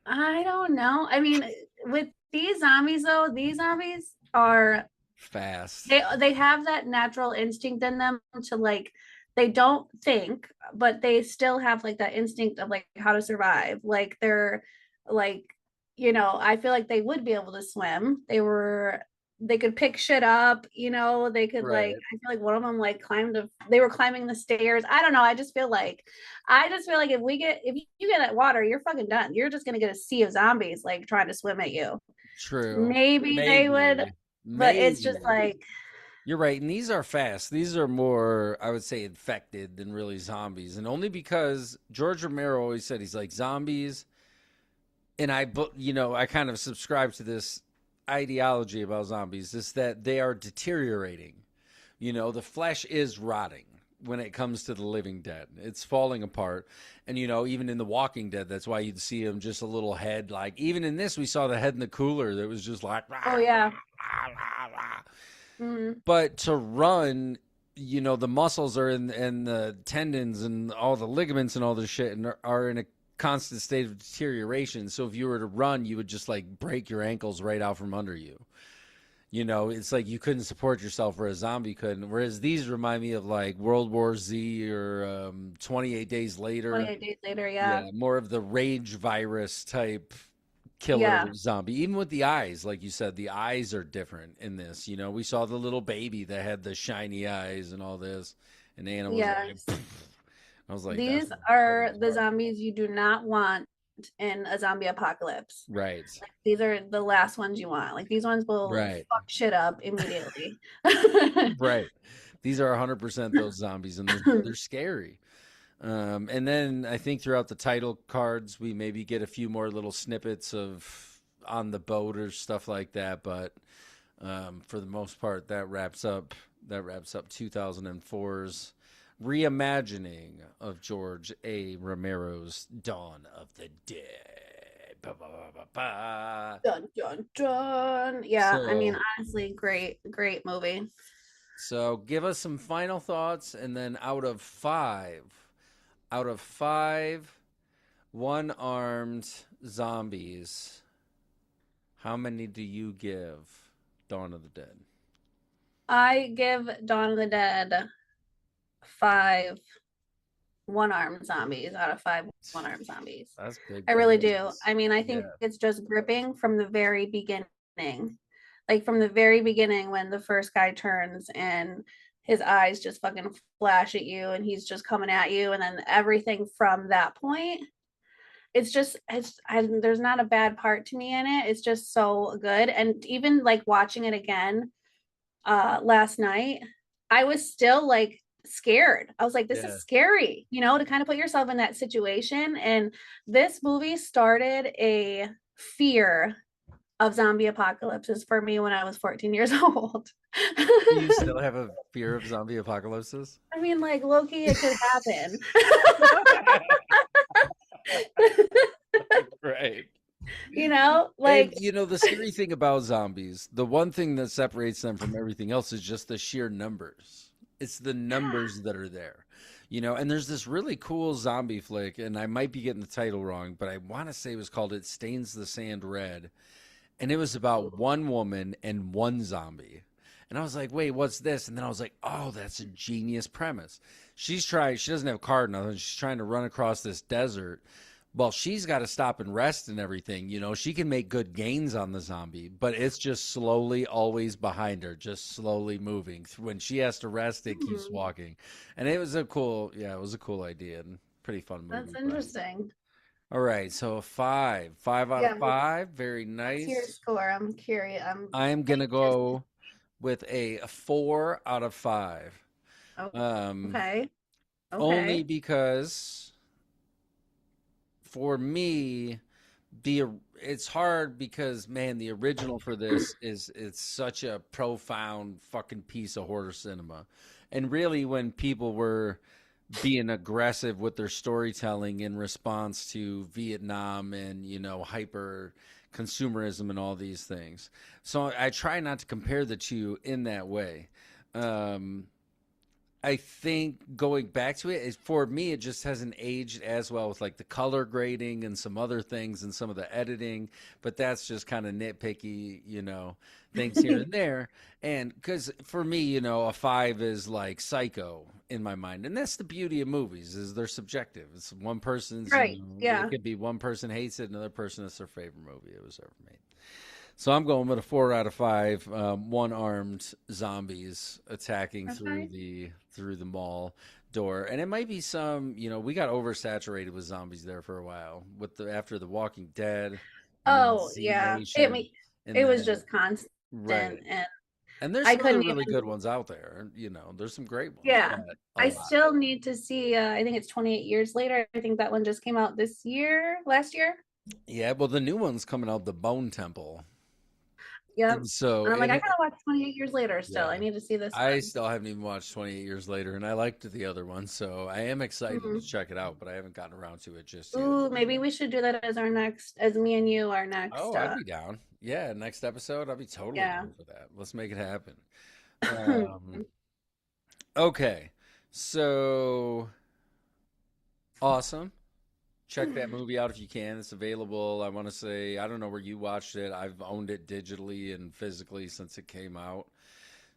Speaker 3: I don't know. I mean, with these zombies though, these zombies are
Speaker 2: Fast.
Speaker 3: they have that natural instinct in them to like they don't think, but they still have like that instinct of like how to survive. Like they're like, I feel like they would be able to swim. They could pick shit up, they could like
Speaker 2: Right.
Speaker 3: I feel like one of them like they were climbing the stairs. I don't know. I just feel like if you get at water, you're fucking done. You're just gonna get a sea of zombies like trying to swim at you.
Speaker 2: True.
Speaker 3: Maybe they would,
Speaker 2: Maybe.
Speaker 3: but it's just
Speaker 2: Maybe.
Speaker 3: like,
Speaker 2: You're right. And these are fast. These are more, I would say, infected than really zombies. And only because George Romero always said he's like zombies. And I kind of subscribe to this ideology about zombies is that they are deteriorating. The flesh is rotting when it comes to the living dead. It's falling apart. And, even in The Walking Dead, that's why you'd see them just a little head. Like, even in this, we saw the head in the cooler that was just like,
Speaker 3: oh yeah. Mhm.
Speaker 2: but to run, the muscles are and the tendons and all the ligaments and all this shit and are in a constant state of deterioration. So if you were to run, you would just like break your ankles right out from under you. It's like you couldn't support yourself where a zombie couldn't. Whereas these remind me of like World War Z or 28 Days Later.
Speaker 3: 28 days later,
Speaker 2: Yeah,
Speaker 3: yeah.
Speaker 2: more of the rage virus type killer
Speaker 3: Yeah.
Speaker 2: zombie. Even with the eyes, like you said, the eyes are different in this. We saw the little baby that had the shiny eyes and all this, and Anna was like,
Speaker 3: Yes.
Speaker 2: I was like, that's
Speaker 3: These are the zombies you do not want in a zombie apocalypse.
Speaker 2: right,
Speaker 3: Like, these are the last ones you want. Like these ones will
Speaker 2: right,
Speaker 3: fuck shit up immediately.
Speaker 2: right. These are 100% those zombies, and they're scary. And then I think throughout the title cards, we maybe get a few more little snippets of on the boat or stuff like that. But for the most part, that wraps up 2004's reimagining of George A. Romero's Dawn of the Dead. Ba, ba, ba, ba, ba.
Speaker 3: Dun dun dun. Yeah, I mean,
Speaker 2: So,
Speaker 3: honestly, great, great movie.
Speaker 2: so give us some final thoughts, and then out of five one-armed zombies, how many do you give Dawn of the Dead?
Speaker 3: I give Dawn of the Dead 5 one-armed zombies out of 5 one-armed zombies.
Speaker 2: That's big.
Speaker 3: I really do. I mean, I think
Speaker 2: Yeah.
Speaker 3: it's just gripping from the very beginning. Like from the very beginning when the first guy turns and his eyes just fucking flash at you and he's just coming at you, and then everything from that point, there's not a bad part to me in it. It's just so good. And even like watching it again last night, I was still like scared. I was like, this
Speaker 2: Yeah.
Speaker 3: is scary, to kind of put yourself in that situation. And this movie started a fear of zombie apocalypses for me when I was 14 years old.
Speaker 2: Do you still have a fear of zombie apocalypses?
Speaker 3: I mean, like Loki, it could happen.
Speaker 2: Right.
Speaker 3: You know,
Speaker 2: And
Speaker 3: like
Speaker 2: you know, the scary thing about zombies, the one thing that separates them from everything else is just the sheer numbers. It's the numbers that are there. You know, and there's this really cool zombie flick, and I might be getting the title wrong, but I want to say it was called It Stains the Sand Red. And it was about one woman and one zombie. And I was like, wait, what's this? And then I was like, oh, that's a genius premise. She doesn't have a car or nothing. She's trying to run across this desert. Well, she's got to stop and rest and everything. You know, she can make good gains on the zombie, but it's just slowly always behind her, just slowly moving. When she has to rest, it keeps walking. And it was a cool idea and pretty fun movie.
Speaker 3: that's interesting.
Speaker 2: All right, so a five out
Speaker 3: Yeah.
Speaker 2: of five. Very
Speaker 3: What's your
Speaker 2: nice.
Speaker 3: score? I'm curious.
Speaker 2: I'm gonna go with a 4 out of 5.
Speaker 3: Okay.
Speaker 2: Only
Speaker 3: Okay.
Speaker 2: because for me, it's hard because man, the original for this it's such a profound fucking piece of horror cinema, and really when people were being aggressive with their storytelling in response to Vietnam and you know hyper consumerism and all these things. So I try not to compare the two in that way. Um, I think going back to it, for me, it just hasn't aged as well with like the color grading and some other things and some of the editing. But that's just kind of nitpicky, you know, things here and there. And because for me, you know, a 5 is like Psycho in my mind, and that's the beauty of movies is they're subjective. It's one person's,
Speaker 3: Right.
Speaker 2: you know,
Speaker 3: Yeah.
Speaker 2: it could be one person hates it, another person it's their favorite movie it was ever made. So I'm going with a 4 out of 5. One-armed zombies attacking
Speaker 3: Okay.
Speaker 2: through the mall door, and it might be some. You know, we got oversaturated with zombies there for a while with the after the Walking Dead, and then
Speaker 3: Oh,
Speaker 2: Z
Speaker 3: yeah. It
Speaker 2: Nation,
Speaker 3: me
Speaker 2: and
Speaker 3: it was
Speaker 2: then
Speaker 3: just constant
Speaker 2: right.
Speaker 3: and
Speaker 2: And there's
Speaker 3: I
Speaker 2: some other
Speaker 3: couldn't
Speaker 2: really good
Speaker 3: even
Speaker 2: ones out there. You know, there's some great ones,
Speaker 3: yeah.
Speaker 2: but a
Speaker 3: I
Speaker 2: lot.
Speaker 3: still need to see I think it's 28 years later. I think that one just came out last year.
Speaker 2: Yeah, well, the new one's coming out, The Bone Temple,
Speaker 3: Yep.
Speaker 2: and so
Speaker 3: And I'm like,
Speaker 2: and
Speaker 3: I
Speaker 2: it,
Speaker 3: gotta watch 28 years later still.
Speaker 2: yeah.
Speaker 3: I need to see this
Speaker 2: I
Speaker 3: one.
Speaker 2: still haven't even watched 28 Years Later, and I liked the other one, so I am excited to
Speaker 3: Mhm.
Speaker 2: check it out, but I haven't gotten around to it just yet.
Speaker 3: Ooh, maybe we should do that as our next, as me and you, our next
Speaker 2: Oh, I'd be down. Yeah, next episode, I'd be totally
Speaker 3: yeah.
Speaker 2: down for that. Let's make it happen. Um, okay, so awesome. Check that movie out if you can. It's available. I want to say, I don't know where you watched it. I've owned it digitally and physically since it came out.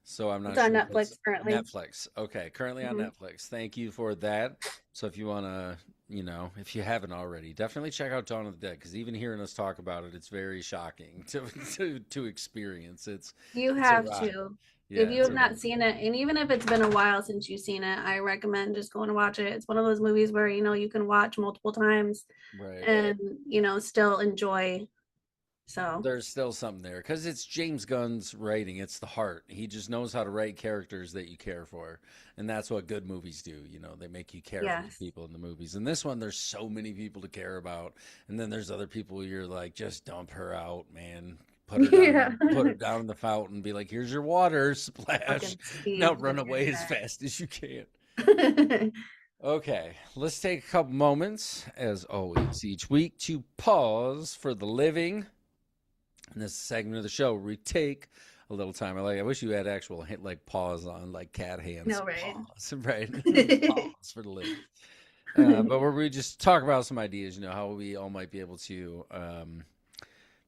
Speaker 2: So I'm
Speaker 3: It's
Speaker 2: not
Speaker 3: on
Speaker 2: sure if it's
Speaker 3: Netflix currently.
Speaker 2: Netflix. Okay, currently on
Speaker 3: Mhm.
Speaker 2: Netflix. Thank you for that. So if you want to, you know, if you haven't already, definitely check out Dawn of the Dead because even hearing us talk about it, it's very shocking to experience.
Speaker 3: You
Speaker 2: It's a
Speaker 3: have
Speaker 2: ride.
Speaker 3: to. If
Speaker 2: Yeah,
Speaker 3: you
Speaker 2: it's
Speaker 3: have
Speaker 2: a
Speaker 3: not
Speaker 2: ride.
Speaker 3: seen it, and even if it's been a while since you've seen it, I recommend just going to watch it. It's one of those movies where you can watch multiple times
Speaker 2: Right.
Speaker 3: and still enjoy. So
Speaker 2: There's still something there because it's James Gunn's writing. It's the heart. He just knows how to write characters that you care for, and that's what good movies do. You know, they make you care for the
Speaker 3: yes.
Speaker 2: people in the movies. And this one, there's so many people to care about, and then there's other people you're like, just dump her out, man.
Speaker 3: Yeah.
Speaker 2: Put her down in the fountain. Be like, here's your water, splash.
Speaker 3: Fucking Steve
Speaker 2: Now
Speaker 3: with
Speaker 2: run
Speaker 3: your
Speaker 2: away as fast as you can.
Speaker 3: head.
Speaker 2: Okay, let's take a couple moments, as always, each week to pause for the living. In this segment of the show, where we take a little time. I wish you had actual hit like pause on like cat hands.
Speaker 3: No, right?
Speaker 2: Pause, right? Pause for the living. But where we just talk about some ideas, you know, how we all might be able to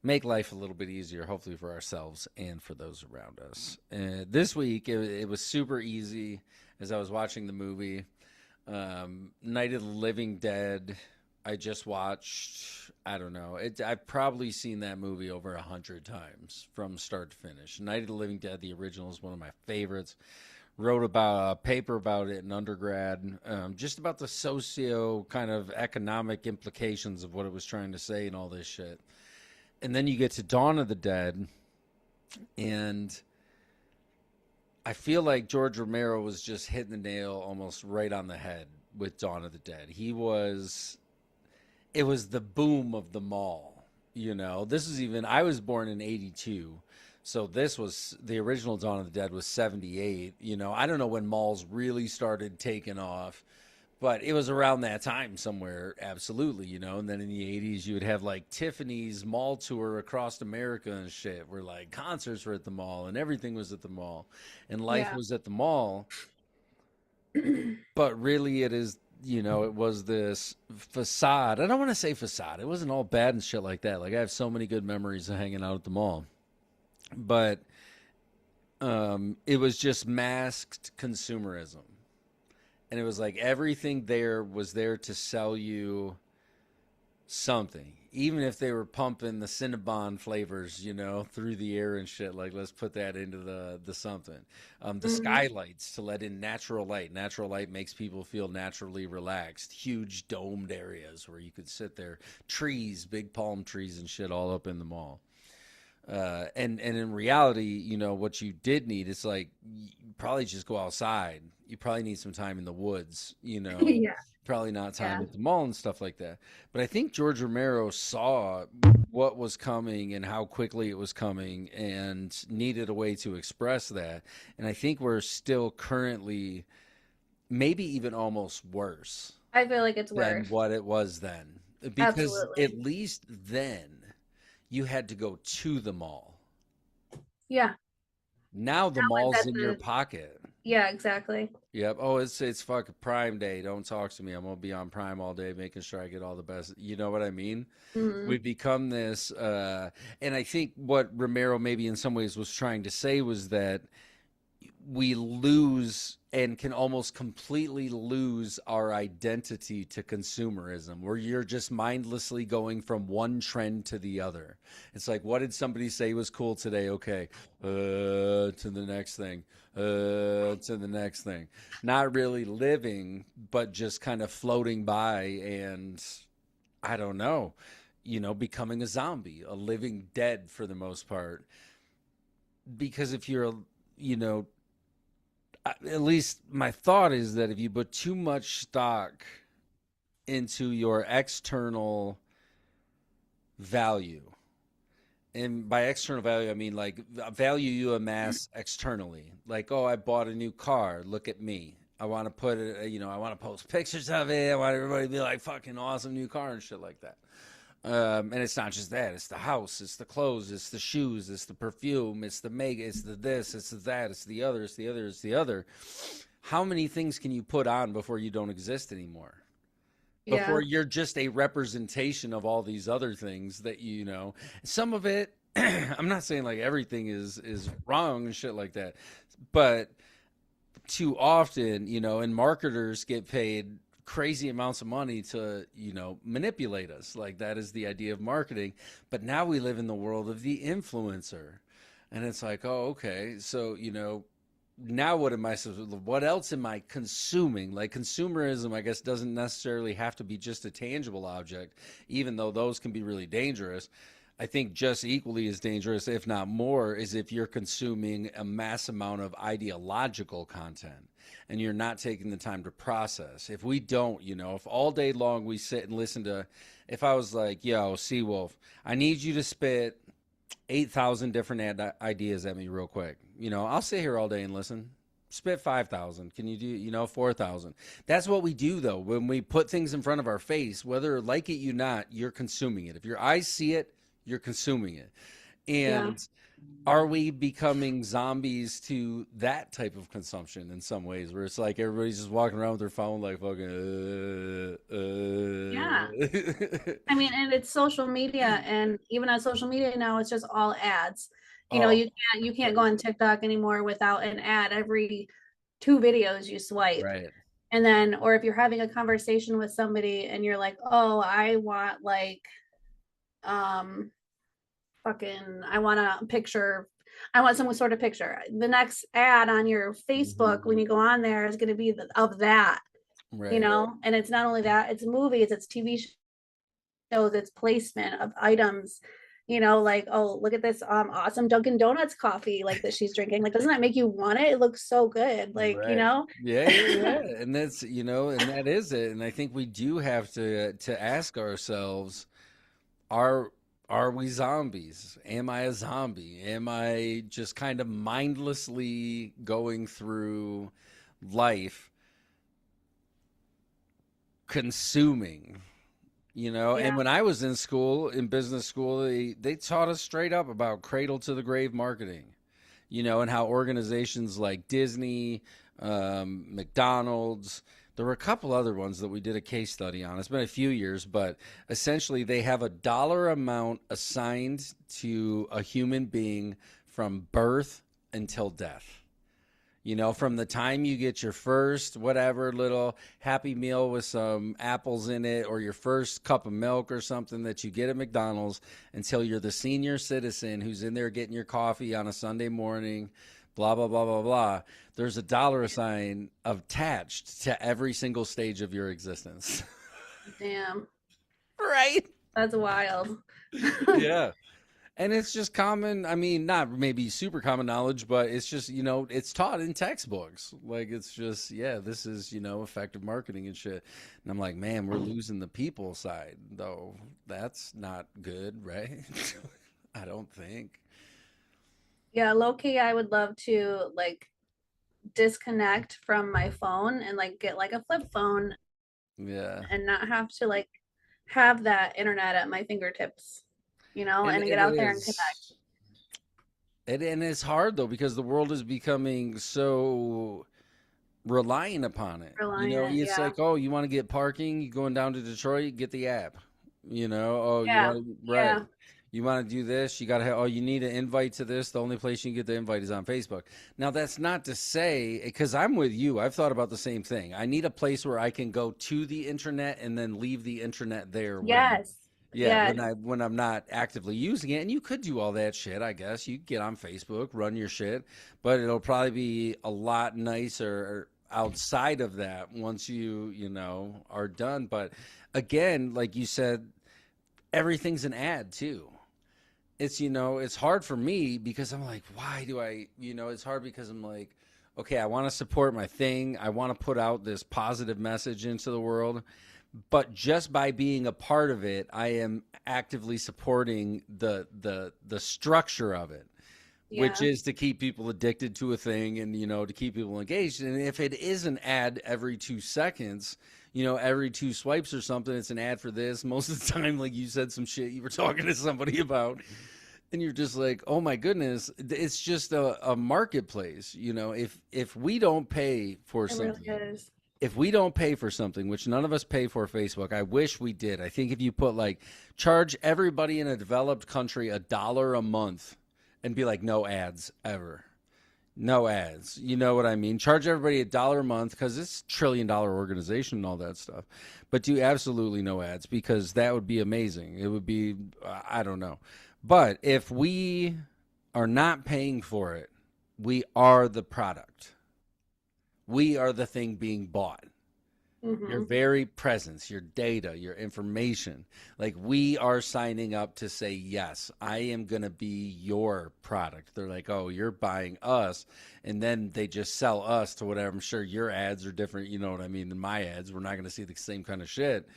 Speaker 2: make life a little bit easier, hopefully for ourselves and for those around us. This week, it was super easy as I was watching the movie. Night of the Living Dead. I just watched. I don't know. I've probably seen that movie over 100 times from start to finish. Night of the Living Dead, the original, is one of my favorites. Wrote about a paper about it in undergrad, just about the socio kind of economic implications of what it was trying to say and all this shit. And then you get to Dawn of the Dead, and I feel like George Romero was just hitting the nail almost right on the head with Dawn of the Dead. It was the boom of the mall. This is even, I was born in 82. So this was the original Dawn of the Dead was 78. I don't know when malls really started taking off, but it was around that time somewhere, absolutely, And then in the 80s, you would have like Tiffany's mall tour across America and shit, where like concerts were at the mall and everything was at the mall and life
Speaker 3: Yeah.
Speaker 2: was at the mall. But really, it was this facade. I don't want to say facade. It wasn't all bad and shit like that. Like, I have so many good memories of hanging out at the mall. But it was just masked consumerism. And it was like everything there was there to sell you something, even if they were pumping the Cinnabon flavors, through the air and shit. Like, let's put that into the something. The
Speaker 3: Mhm.
Speaker 2: skylights to let in natural light. Natural light makes people feel naturally relaxed. Huge domed areas where you could sit there. Trees, big palm trees and shit, all up in the mall. And in reality, what you did need is like you probably just go outside. You probably need some time in the woods,
Speaker 3: Yeah.
Speaker 2: probably not time
Speaker 3: Yeah.
Speaker 2: at the mall and stuff like that. But I think George Romero saw what was coming and how quickly it was coming and needed a way to express that. And I think we're still currently maybe even almost worse
Speaker 3: I feel like it's
Speaker 2: than
Speaker 3: worse.
Speaker 2: what it was then. Because
Speaker 3: Absolutely.
Speaker 2: at least then you had to go to the mall.
Speaker 3: Yeah.
Speaker 2: Now the
Speaker 3: Now it's
Speaker 2: mall's
Speaker 3: at
Speaker 2: in your
Speaker 3: the
Speaker 2: pocket.
Speaker 3: yeah, exactly.
Speaker 2: Yep. Oh, it's fucking Prime Day. Don't talk to me. I'm gonna be on Prime all day, making sure I get all the best. You know what I mean?
Speaker 3: Mhm.
Speaker 2: We've become this, and I think what Romero maybe in some ways was trying to say was that we lose and can almost completely lose our identity to consumerism, where you're just mindlessly going from one trend to the other. It's like, what did somebody say was cool today? Okay, to the next thing, to the next thing. Not really living, but just kind of floating by and I don't know, becoming a zombie, a living dead for the most part. Because if you're, you know, at least my thought is that if you put too much stock into your external value, and by external value, I mean like value you amass externally, like, oh, I bought a new car, look at me. I want to put it, I want to post pictures of it. I want everybody to be like, fucking awesome new car and shit like that. And it's not just that. It's the house. It's the clothes. It's the shoes. It's the perfume. It's the make. It's the this. It's the that. It's the other. It's the other. It's the other. How many things can you put on before you don't exist anymore? Before
Speaker 3: Yeah.
Speaker 2: you're just a representation of all these other things that Some of it, I'm not saying like everything is wrong and shit like that, but too often, and marketers get paid crazy amounts of money to, manipulate us. Like that is the idea of marketing. But now we live in the world of the influencer. And it's like, oh, okay. So, now what am I what else am I consuming? Like consumerism, I guess, doesn't necessarily have to be just a tangible object, even though those can be really dangerous. I think just equally as dangerous, if not more, is if you're consuming a mass amount of ideological content and you're not taking the time to process. If we don't, if all day long we sit and listen to, if I was like, yo, CeeWolf, I need you to spit 8,000 different ideas at me real quick. I'll sit here all day and listen. Spit 5,000. Can you do, 4,000? That's what we do though. When we put things in front of our face, whether like it you not, you're consuming it. If your eyes see it, you're consuming it.
Speaker 3: Yeah.
Speaker 2: And are we becoming zombies to that type of consumption in some ways where it's like everybody's just walking around with their phone like fucking
Speaker 3: Yeah. I mean, and it's social media, and even on social media now, it's just all ads.
Speaker 2: Oh,
Speaker 3: You can't go on
Speaker 2: crazy.
Speaker 3: TikTok anymore without an ad every two videos you swipe.
Speaker 2: Right.
Speaker 3: And then, or if you're having a conversation with somebody and you're like, oh, I want like um fucking I want a picture. I want some sort of picture. The next ad on your Facebook when
Speaker 2: Mhm.
Speaker 3: you go on there is going to be of that,
Speaker 2: Right.
Speaker 3: and it's not only that, it's movies, it's TV shows, its placement of items, like, oh, look at this awesome Dunkin' Donuts coffee like that she's drinking. Like, doesn't that make you want it? It looks so good. Like,
Speaker 2: Right. Yeah, yeah, yeah. And that's, and that is it. And I think we do have to ask ourselves, are Are we zombies? Am I a zombie? Am I just kind of mindlessly going through life consuming?
Speaker 3: Yeah.
Speaker 2: And when I was in school, in business school, they taught us straight up about cradle to the grave marketing, and how organizations like Disney, McDonald's, there were a couple other ones that we did a case study on. It's been a few years, but essentially they have a dollar amount assigned to a human being from birth until death. From the time you get your first whatever little happy meal with some apples in it, or your first cup of milk or something that you get at McDonald's, until you're the senior citizen who's in there getting your coffee on a Sunday morning, blah, blah, blah, blah, blah. There's a dollar sign attached to every single stage of your existence.
Speaker 3: Damn.
Speaker 2: Right?
Speaker 3: That's wild.
Speaker 2: Yeah. And it's just common, I mean, not maybe super common knowledge, but it's just, it's taught in textbooks. Like, it's just, yeah, this is, effective marketing and shit. And I'm like, man, we're losing the people side, though. That's not good, right? I don't think.
Speaker 3: Yeah, low key, I would love to like disconnect from my phone and like get like a flip phone
Speaker 2: Yeah.
Speaker 3: and not have to like have that internet at my fingertips,
Speaker 2: And
Speaker 3: and get
Speaker 2: it
Speaker 3: out there and connect.
Speaker 2: is, and it's hard, though, because the world is becoming so relying upon it.
Speaker 3: Reliant,
Speaker 2: It's
Speaker 3: yeah.
Speaker 2: like, oh, you want to get parking? You going down to Detroit? Get the app. Oh, you
Speaker 3: Yeah.
Speaker 2: want to, right?
Speaker 3: Yeah.
Speaker 2: You want to do this? You got to have. Oh, you need an invite to this. The only place you can get the invite is on Facebook. Now, that's not to say, because I'm with you. I've thought about the same thing. I need a place where I can go to the internet and then leave the internet there when,
Speaker 3: Yes.
Speaker 2: yeah,
Speaker 3: Yes.
Speaker 2: when I'm not actively using it. And you could do all that shit, I guess. You could get on Facebook, run your shit, but it'll probably be a lot nicer outside of that once you are done. But again, like you said, everything's an ad too. It's hard for me because I'm like, why do I, it's hard because I'm like, okay, I want to support my thing. I want to put out this positive message into the world. But just by being a part of it, I am actively supporting the structure of it, which
Speaker 3: Yeah.
Speaker 2: is to keep people addicted to a thing and, to keep people engaged. And if it is an ad every 2 seconds, every two swipes or something, it's an ad for this. Most of the time, like you said, some shit you were talking to somebody about, and you're just like, oh my goodness, it's just a marketplace. If we don't pay for
Speaker 3: It really
Speaker 2: something,
Speaker 3: is.
Speaker 2: if we don't pay for something, which none of us pay for Facebook, I wish we did. I think if you put like, charge everybody in a developed country $1 a month and be like, no ads ever. No ads. You know what I mean? Charge everybody $1 a month because it's $1 trillion organization and all that stuff. But do absolutely no ads because that would be amazing. It would be, I don't know. But if we are not paying for it, we are the product. We are the thing being bought. Your
Speaker 3: Hmm.
Speaker 2: very presence, your data, your information. Like we are signing up to say, yes, I am going to be your product. They're like, oh, you're buying us. And then they just sell us to whatever. I'm sure your ads are different, you know what I mean, than my ads. We're not going to see the same kind of shit.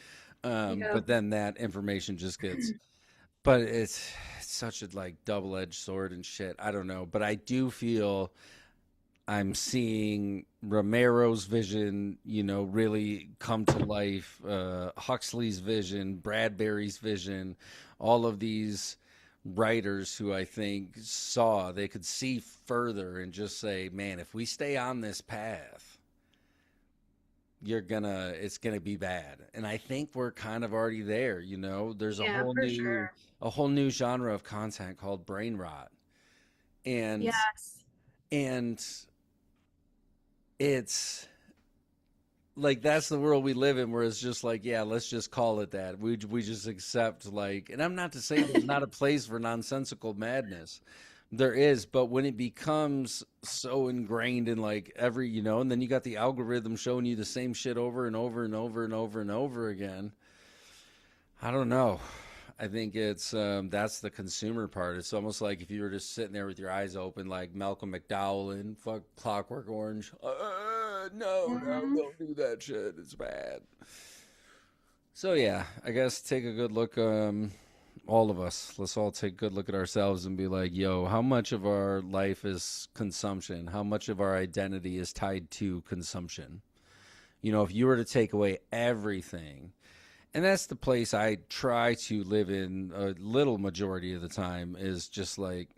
Speaker 3: Yeah.
Speaker 2: But then that information just gets, but it's such a like double-edged sword and shit. I don't know. But I do feel I'm seeing Romero's vision, really come to life. Huxley's vision, Bradbury's vision, all of these writers who I think saw they could see further and just say, man, if we stay on this path, it's gonna be bad. And I think we're kind of already there. There's a
Speaker 3: Yeah,
Speaker 2: whole
Speaker 3: for
Speaker 2: new
Speaker 3: sure.
Speaker 2: a whole new genre of content called brain rot, and
Speaker 3: Yes.
Speaker 2: and it's like that's the world we live in where it's just like, yeah, let's just call it that. We just accept, like, and I'm not to say there's not a place for nonsensical madness. There is, but when it becomes so ingrained in like every, and then you got the algorithm showing you the same shit over and over and over and over and over again. I don't know. I think it's that's the consumer part. It's almost like if you were just sitting there with your eyes open, like Malcolm McDowell in fuck Clockwork Orange. No, no,
Speaker 3: Hmm.
Speaker 2: don't do that shit. It's bad. So yeah, I guess take a good look all of us, let's all take a good look at ourselves and be like, yo, how much of our life is consumption? How much of our identity is tied to consumption? You know, if you were to take away everything, and that's the place I try to live in a little majority of the time, is just like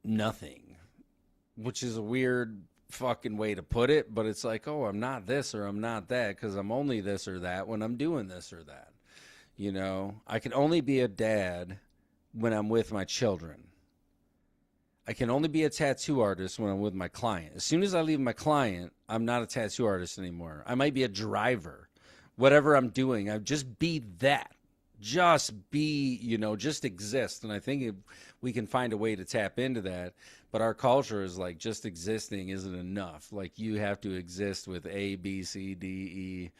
Speaker 2: nothing, which is a weird fucking way to put it, but it's like, oh, I'm not this or I'm not that because I'm only this or that when I'm doing this or that. You know, I can only be a dad when I'm with my children. I can only be a tattoo artist when I'm with my client. As soon as I leave my client, I'm not a tattoo artist anymore. I might be a driver. Whatever I'm doing, I just be that. Just be, you know, just exist. And I think we can find a way to tap into that. But our culture is like, just existing isn't enough. Like, you have to exist with A, B, C, D, E,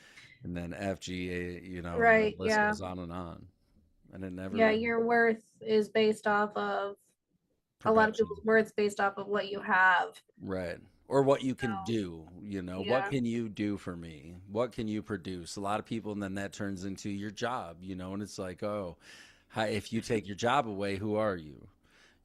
Speaker 2: and then F, G, A, you know,
Speaker 3: Right,
Speaker 2: the list
Speaker 3: yeah.
Speaker 2: goes on. And it never.
Speaker 3: Yeah, your worth is based off of a lot of
Speaker 2: Production.
Speaker 3: people's worth based off of what you have.
Speaker 2: Right. Or what you can do, you know,
Speaker 3: Yeah.
Speaker 2: what can you do for me? What can you produce? A lot of people, and then that turns into your job, you know, and it's like, oh, if you take your job away, who are you?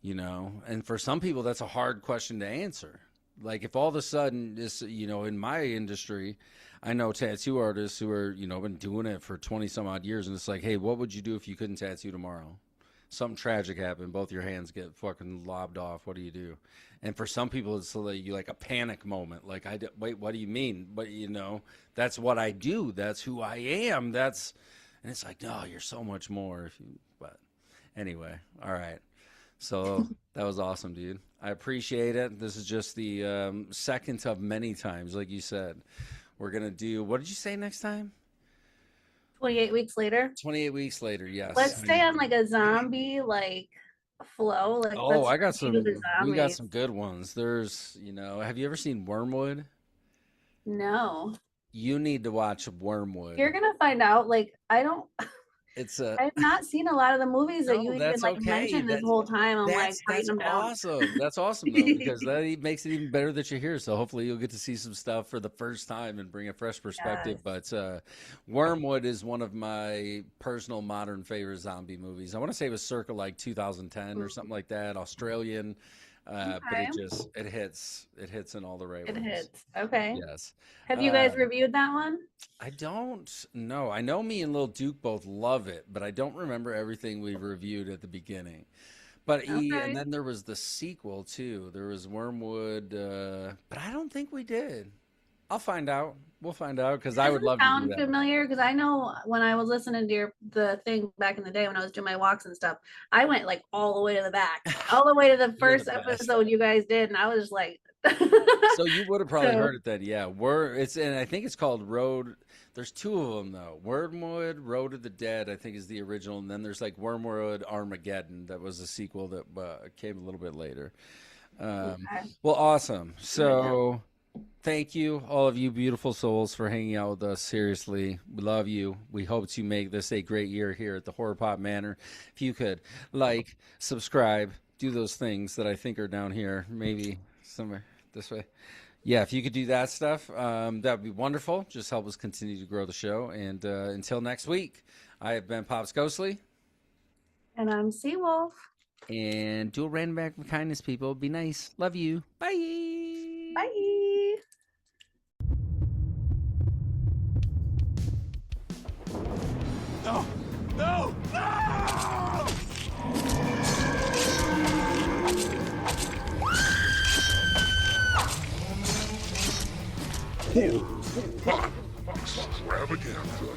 Speaker 2: You know, and for some people, that's a hard question to answer. Like, if all of a sudden, this, you know, in my industry, I know tattoo artists who are, you know, been doing it for 20 some odd years. And it's like, hey, what would you do if you couldn't tattoo tomorrow? Something tragic happened. Both your hands get fucking lobbed off. What do you do? And for some people, it's like a panic moment. Like, wait, what do you mean? But, you know, that's what I do. That's who I am. And it's like, no, you're so much more. But anyway, all right. So that was awesome, dude. I appreciate it. This is just the second of many times, like you said. We're going to do, what did you say next time?
Speaker 3: 28 weeks later.
Speaker 2: 28 weeks later, yes.
Speaker 3: Let's stay on like a zombie like flow. Like,
Speaker 2: Oh,
Speaker 3: let's
Speaker 2: I got
Speaker 3: do
Speaker 2: some,
Speaker 3: the
Speaker 2: we got
Speaker 3: zombies.
Speaker 2: some good ones. There's, you know, have you ever seen Wormwood?
Speaker 3: No.
Speaker 2: You need to watch Wormwood.
Speaker 3: You're gonna find out. Like,
Speaker 2: It's a,
Speaker 3: I've not seen a lot of the movies that
Speaker 2: no,
Speaker 3: you even
Speaker 2: that's
Speaker 3: like
Speaker 2: okay.
Speaker 3: mentioned this whole time. I'm like writing them down.
Speaker 2: Awesome. That's awesome though, because that makes it even better that you're here. So hopefully you'll get to see some stuff for the first time and bring a fresh perspective.
Speaker 3: Yes.
Speaker 2: But Wormwood is one of my personal modern favorite zombie movies. I want to say it was circa like 2010 or something like that, Australian. But
Speaker 3: Okay.
Speaker 2: it hits in all the right
Speaker 3: It
Speaker 2: ways.
Speaker 3: hits. Okay.
Speaker 2: Yes.
Speaker 3: Have you guys reviewed that one?
Speaker 2: I don't know. I know me and Lil Duke both love it, but I don't remember everything we reviewed at the beginning. But
Speaker 3: Okay.
Speaker 2: and then there was the sequel too. There was Wormwood, but I don't think we did. I'll find out. We'll find out because I would love to do
Speaker 3: Sound
Speaker 2: that.
Speaker 3: familiar? Because I know when I was listening to the thing back in the day when I was doing my walks and stuff, I went like all the way to the back, all the way to the
Speaker 2: You're
Speaker 3: first
Speaker 2: the best.
Speaker 3: episode you guys did, and I was just like,
Speaker 2: So you would have probably
Speaker 3: So-
Speaker 2: heard it then, yeah. And I think it's called Road. There's two of them though. Wormwood, Road of the Dead, I think is the original, and then there's like Wormwood Armageddon that was a sequel that came a little bit later.
Speaker 3: Okay.
Speaker 2: Well, awesome. So thank you, all of you beautiful souls, for hanging out with us. Seriously, we love you. We hope to make this a great year here at the Horror Pop Manor. If you could like, subscribe, do those things that I think are down here, maybe somewhere this way. Yeah, if you could do that stuff, that would be wonderful. Just help us continue to grow the show. And until next week, I have been Pops Ghostly.
Speaker 3: And I'm CeeWolf.
Speaker 2: And do a random act of kindness, people. Be nice. Love you. Bye.
Speaker 3: Bye.
Speaker 1: No! No! No! Horror Pop Extravaganza.